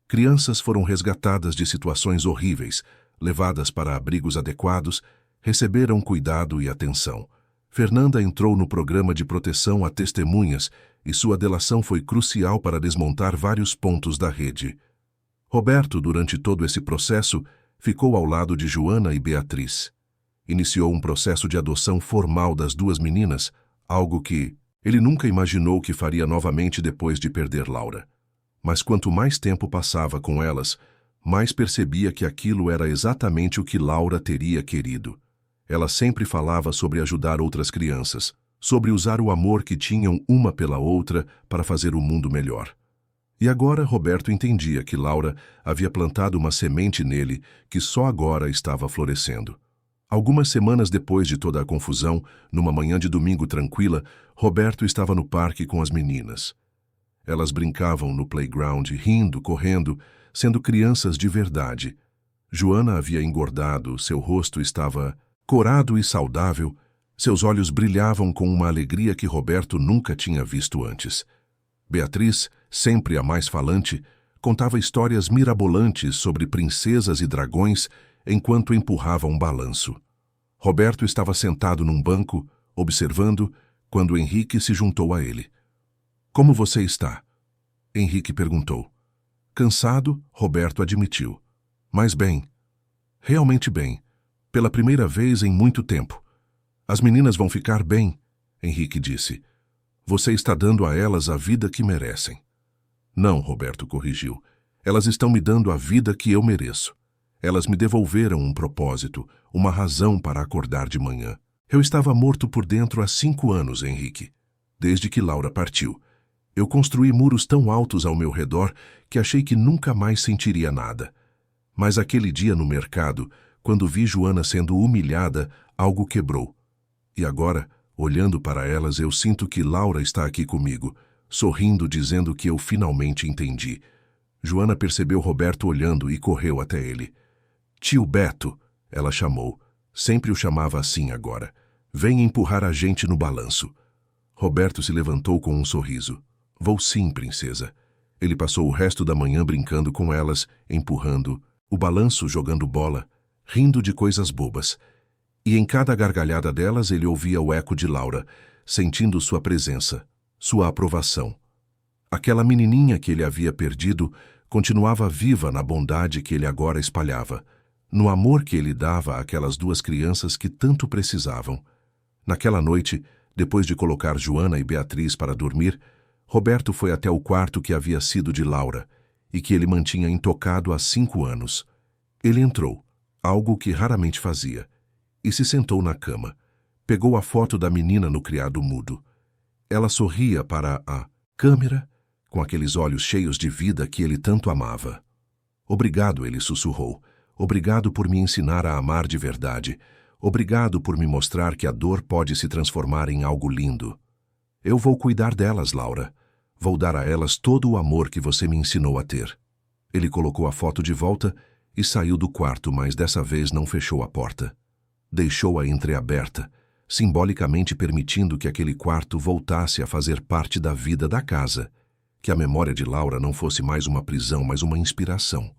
Speaker 1: Crianças foram resgatadas de situações horríveis, levadas para abrigos adequados, receberam cuidado e atenção. Fernanda entrou no programa de proteção a testemunhas e sua delação foi crucial para desmontar vários pontos da rede. Roberto, durante todo esse processo, ficou ao lado de Joana e Beatriz. Iniciou um processo de adoção formal das 2 meninas, algo que ele nunca imaginou que faria novamente depois de perder Laura. Mas quanto mais tempo passava com elas, mais percebia que aquilo era exatamente o que Laura teria querido. Ela sempre falava sobre ajudar outras crianças, sobre usar o amor que tinham uma pela outra para fazer o mundo melhor. E agora Roberto entendia que Laura havia plantado uma semente nele que só agora estava florescendo. Algumas semanas depois de toda a confusão, numa manhã de domingo tranquila, Roberto estava no parque com as meninas. Elas brincavam no playground, rindo, correndo, sendo crianças de verdade. Joana havia engordado, seu rosto estava corado e saudável, seus olhos brilhavam com uma alegria que Roberto nunca tinha visto antes. Beatriz, sempre a mais falante, contava histórias mirabolantes sobre princesas e dragões enquanto empurrava um balanço. Roberto estava sentado num banco, observando, quando Henrique se juntou a ele. — Como você está? Henrique perguntou. Cansado, Roberto admitiu. Mas bem. Realmente bem. Pela primeira vez em muito tempo. As meninas vão ficar bem, Henrique disse. Você está dando a elas a vida que merecem. Não, Roberto corrigiu. Elas estão me dando a vida que eu mereço. Elas me devolveram um propósito, uma razão para acordar de manhã. Eu estava morto por dentro há 5 anos, Henrique. Desde que Laura partiu. Eu construí muros tão altos ao meu redor que achei que nunca mais sentiria nada. Mas aquele dia no mercado, quando vi Joana sendo humilhada, algo quebrou. E agora, olhando para elas, eu sinto que Laura está aqui comigo, sorrindo, dizendo que eu finalmente entendi. Joana percebeu Roberto olhando e correu até ele. Tio Beto, ela chamou. Sempre o chamava assim agora. Vem empurrar a gente no balanço. Roberto se levantou com um sorriso. Vou sim, princesa. Ele passou o resto da manhã brincando com elas, empurrando o balanço, jogando bola, rindo de coisas bobas. E em cada gargalhada delas ele ouvia o eco de Laura, sentindo sua presença, sua aprovação. Aquela menininha que ele havia perdido continuava viva na bondade que ele agora espalhava, no amor que ele dava àquelas duas crianças que tanto precisavam. Naquela noite, depois de colocar Joana e Beatriz para dormir, Roberto foi até o quarto que havia sido de Laura e que ele mantinha intocado há 5 anos. Ele entrou, algo que raramente fazia, e se sentou na cama. Pegou a foto da menina no criado mudo. Ela sorria para a câmera, com aqueles olhos cheios de vida que ele tanto amava. Obrigado, ele sussurrou. Obrigado por me ensinar a amar de verdade. Obrigado por me mostrar que a dor pode se transformar em algo lindo. Eu vou cuidar delas, Laura. Vou dar a elas todo o amor que você me ensinou a ter. Ele colocou a foto de volta e saiu do quarto, mas dessa vez não fechou a porta. Deixou-a entreaberta, simbolicamente permitindo que aquele quarto voltasse a fazer parte da vida da casa, que a memória de Laura não fosse mais uma prisão, mas uma inspiração.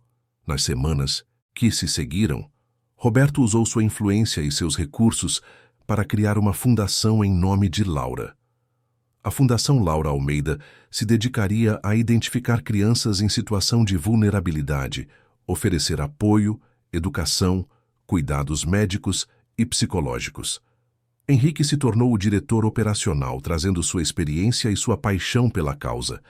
Speaker 1: Nas semanas que se seguiram, Roberto usou sua influência e seus recursos para criar uma fundação em nome de Laura. A Fundação Laura Almeida se dedicaria a identificar crianças em situação de vulnerabilidade, oferecer apoio, educação, cuidados médicos e psicológicos. Henrique se tornou o diretor operacional, trazendo sua experiência e sua paixão pela causa.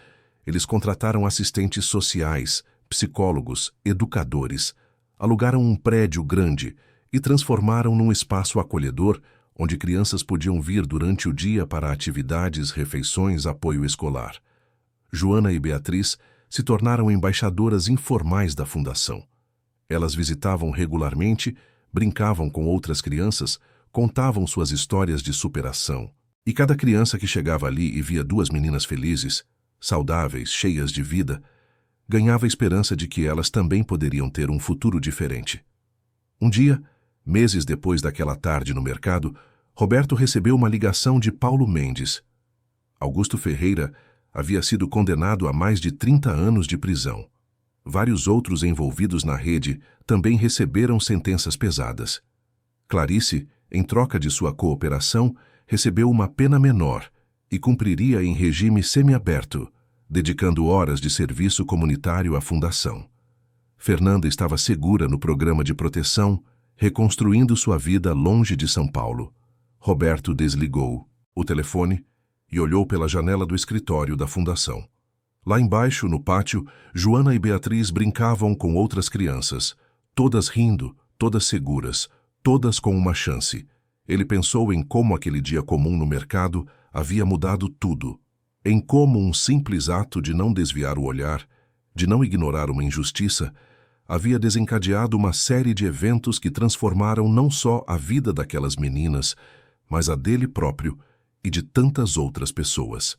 Speaker 1: Eles contrataram assistentes sociais, psicólogos, educadores, alugaram um prédio grande e transformaram num espaço acolhedor onde crianças podiam vir durante o dia para atividades, refeições, apoio escolar. Joana e Beatriz se tornaram embaixadoras informais da fundação. Elas visitavam regularmente, brincavam com outras crianças, contavam suas histórias de superação. E cada criança que chegava ali e via 2 meninas felizes, saudáveis, cheias de vida, ganhava a esperança de que elas também poderiam ter um futuro diferente. Um dia, meses depois daquela tarde no mercado, Roberto recebeu uma ligação de Paulo Mendes. Augusto Ferreira havia sido condenado a mais de 30 anos de prisão. Vários outros envolvidos na rede também receberam sentenças pesadas. Clarice, em troca de sua cooperação, recebeu uma pena menor e cumpriria em regime semiaberto, dedicando horas de serviço comunitário à fundação. Fernanda estava segura no programa de proteção, reconstruindo sua vida longe de São Paulo. Roberto desligou o telefone e olhou pela janela do escritório da fundação. Lá embaixo, no pátio, Joana e Beatriz brincavam com outras crianças, todas rindo, todas seguras, todas com uma chance. Ele pensou em como aquele dia comum no mercado havia mudado tudo, em como um simples ato de não desviar o olhar, de não ignorar uma injustiça, havia desencadeado uma série de eventos que transformaram não só a vida daquelas meninas, mas a dele próprio e de tantas outras pessoas.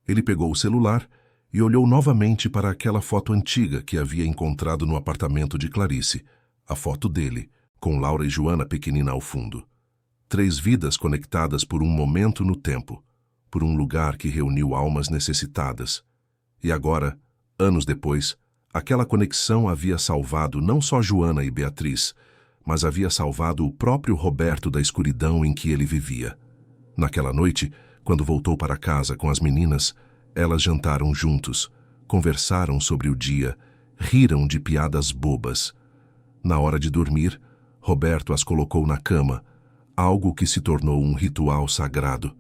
Speaker 1: Ele pegou o celular e olhou novamente para aquela foto antiga que havia encontrado no apartamento de Clarice, a foto dele, com Laura e Joana pequenina ao fundo. 3 vidas conectadas por um momento no tempo, por um lugar que reuniu almas necessitadas. E agora, anos depois, aquela conexão havia salvado não só Joana e Beatriz, mas havia salvado o próprio Roberto da escuridão em que ele vivia. Naquela noite, quando voltou para casa com as meninas, elas jantaram juntos, conversaram sobre o dia, riram de piadas bobas. Na hora de dormir, Roberto as colocou na cama, algo que se tornou um ritual sagrado.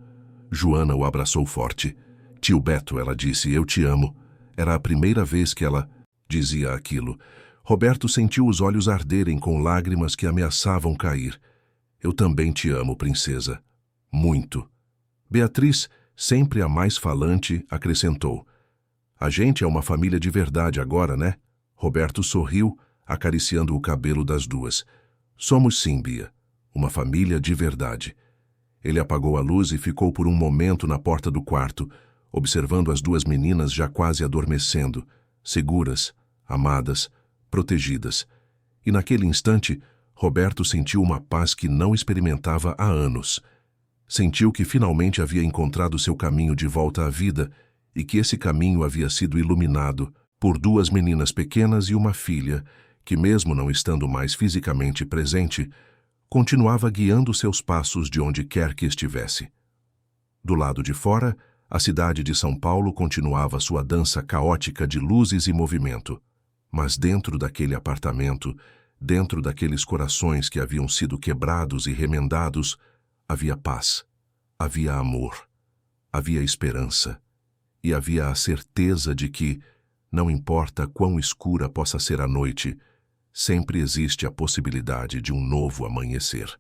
Speaker 1: Joana o abraçou forte. Tio Beto, ela disse, eu te amo. Era a primeira vez que ela dizia aquilo. Roberto sentiu os olhos arderem com lágrimas que ameaçavam cair. Eu também te amo, princesa. Muito. Beatriz, sempre a mais falante, acrescentou. A gente é uma família de verdade agora, né? Roberto sorriu, acariciando o cabelo das duas. Somos sim, Bia. Uma família de verdade. Ele apagou a luz e ficou por um momento na porta do quarto, observando as 2 meninas já quase adormecendo, seguras, amadas, protegidas. E naquele instante, Roberto sentiu uma paz que não experimentava há anos. Sentiu que finalmente havia encontrado seu caminho de volta à vida e que esse caminho havia sido iluminado por duas meninas pequenas e uma filha que, mesmo não estando mais fisicamente presente, continuava guiando seus passos de onde quer que estivesse. Do lado de fora, a cidade de São Paulo continuava sua dança caótica de luzes e movimento. Mas dentro daquele apartamento, dentro daqueles corações que haviam sido quebrados e remendados, havia paz, havia amor, havia esperança e havia a certeza de que, não importa quão escura possa ser a noite, sempre existe a possibilidade de um novo amanhecer.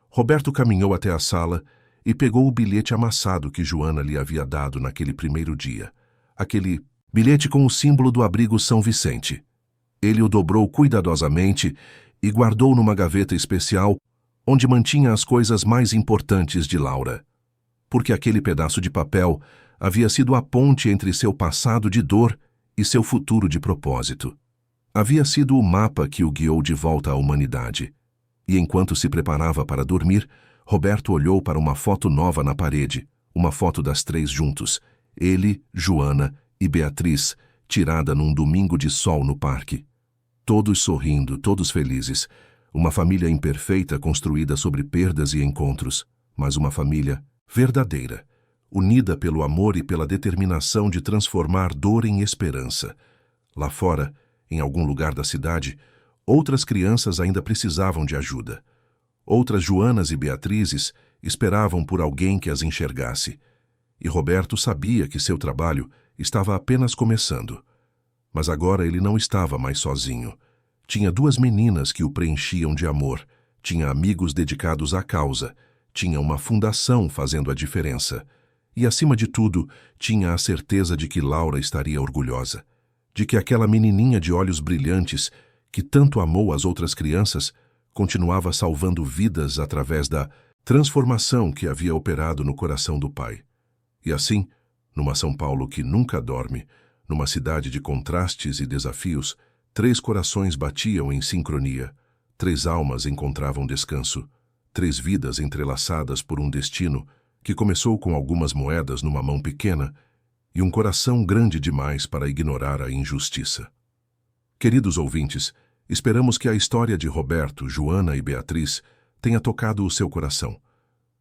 Speaker 1: Roberto caminhou até a sala e pegou o bilhete amassado que Joana lhe havia dado naquele primeiro dia. Aquele bilhete com o símbolo do abrigo São Vicente. Ele o dobrou cuidadosamente e guardou numa gaveta especial onde mantinha as coisas mais importantes de Laura. Porque aquele pedaço de papel havia sido a ponte entre seu passado de dor e seu futuro de propósito. Havia sido o mapa que o guiou de volta à humanidade. E enquanto se preparava para dormir, Roberto olhou para uma foto nova na parede, uma foto das três juntos, ele, Joana e Beatriz, tirada num domingo de sol no parque. Todos sorrindo, todos felizes. Uma família imperfeita construída sobre perdas e encontros, mas uma família verdadeira, unida pelo amor e pela determinação de transformar dor em esperança. Lá fora, em algum lugar da cidade, outras crianças ainda precisavam de ajuda. Outras Joanas e Beatrizes esperavam por alguém que as enxergasse. E Roberto sabia que seu trabalho estava apenas começando. Mas agora ele não estava mais sozinho. Tinha duas meninas que o preenchiam de amor, tinha amigos dedicados à causa, tinha uma fundação fazendo a diferença. E, acima de tudo, tinha a certeza de que Laura estaria orgulhosa, de que aquela menininha de olhos brilhantes, que tanto amou as outras crianças, continuava salvando vidas através da transformação que havia operado no coração do pai. E assim, numa São Paulo que nunca dorme, numa cidade de contrastes e desafios, três corações batiam em sincronia, três almas encontravam descanso, três vidas entrelaçadas por um destino que começou com algumas moedas numa mão pequena e um coração grande demais para ignorar a injustiça. Queridos ouvintes, esperamos que a história de Roberto, Joana e Beatriz tenha tocado o seu coração.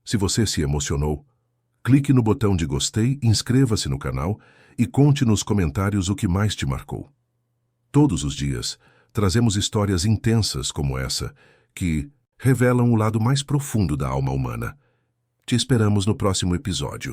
Speaker 1: Se você se emocionou, clique no botão de gostei, inscreva-se no canal e conte nos comentários o que mais te marcou. Todos os dias, trazemos histórias intensas como essa, que revelam o lado mais profundo da alma humana. Te esperamos no próximo episódio.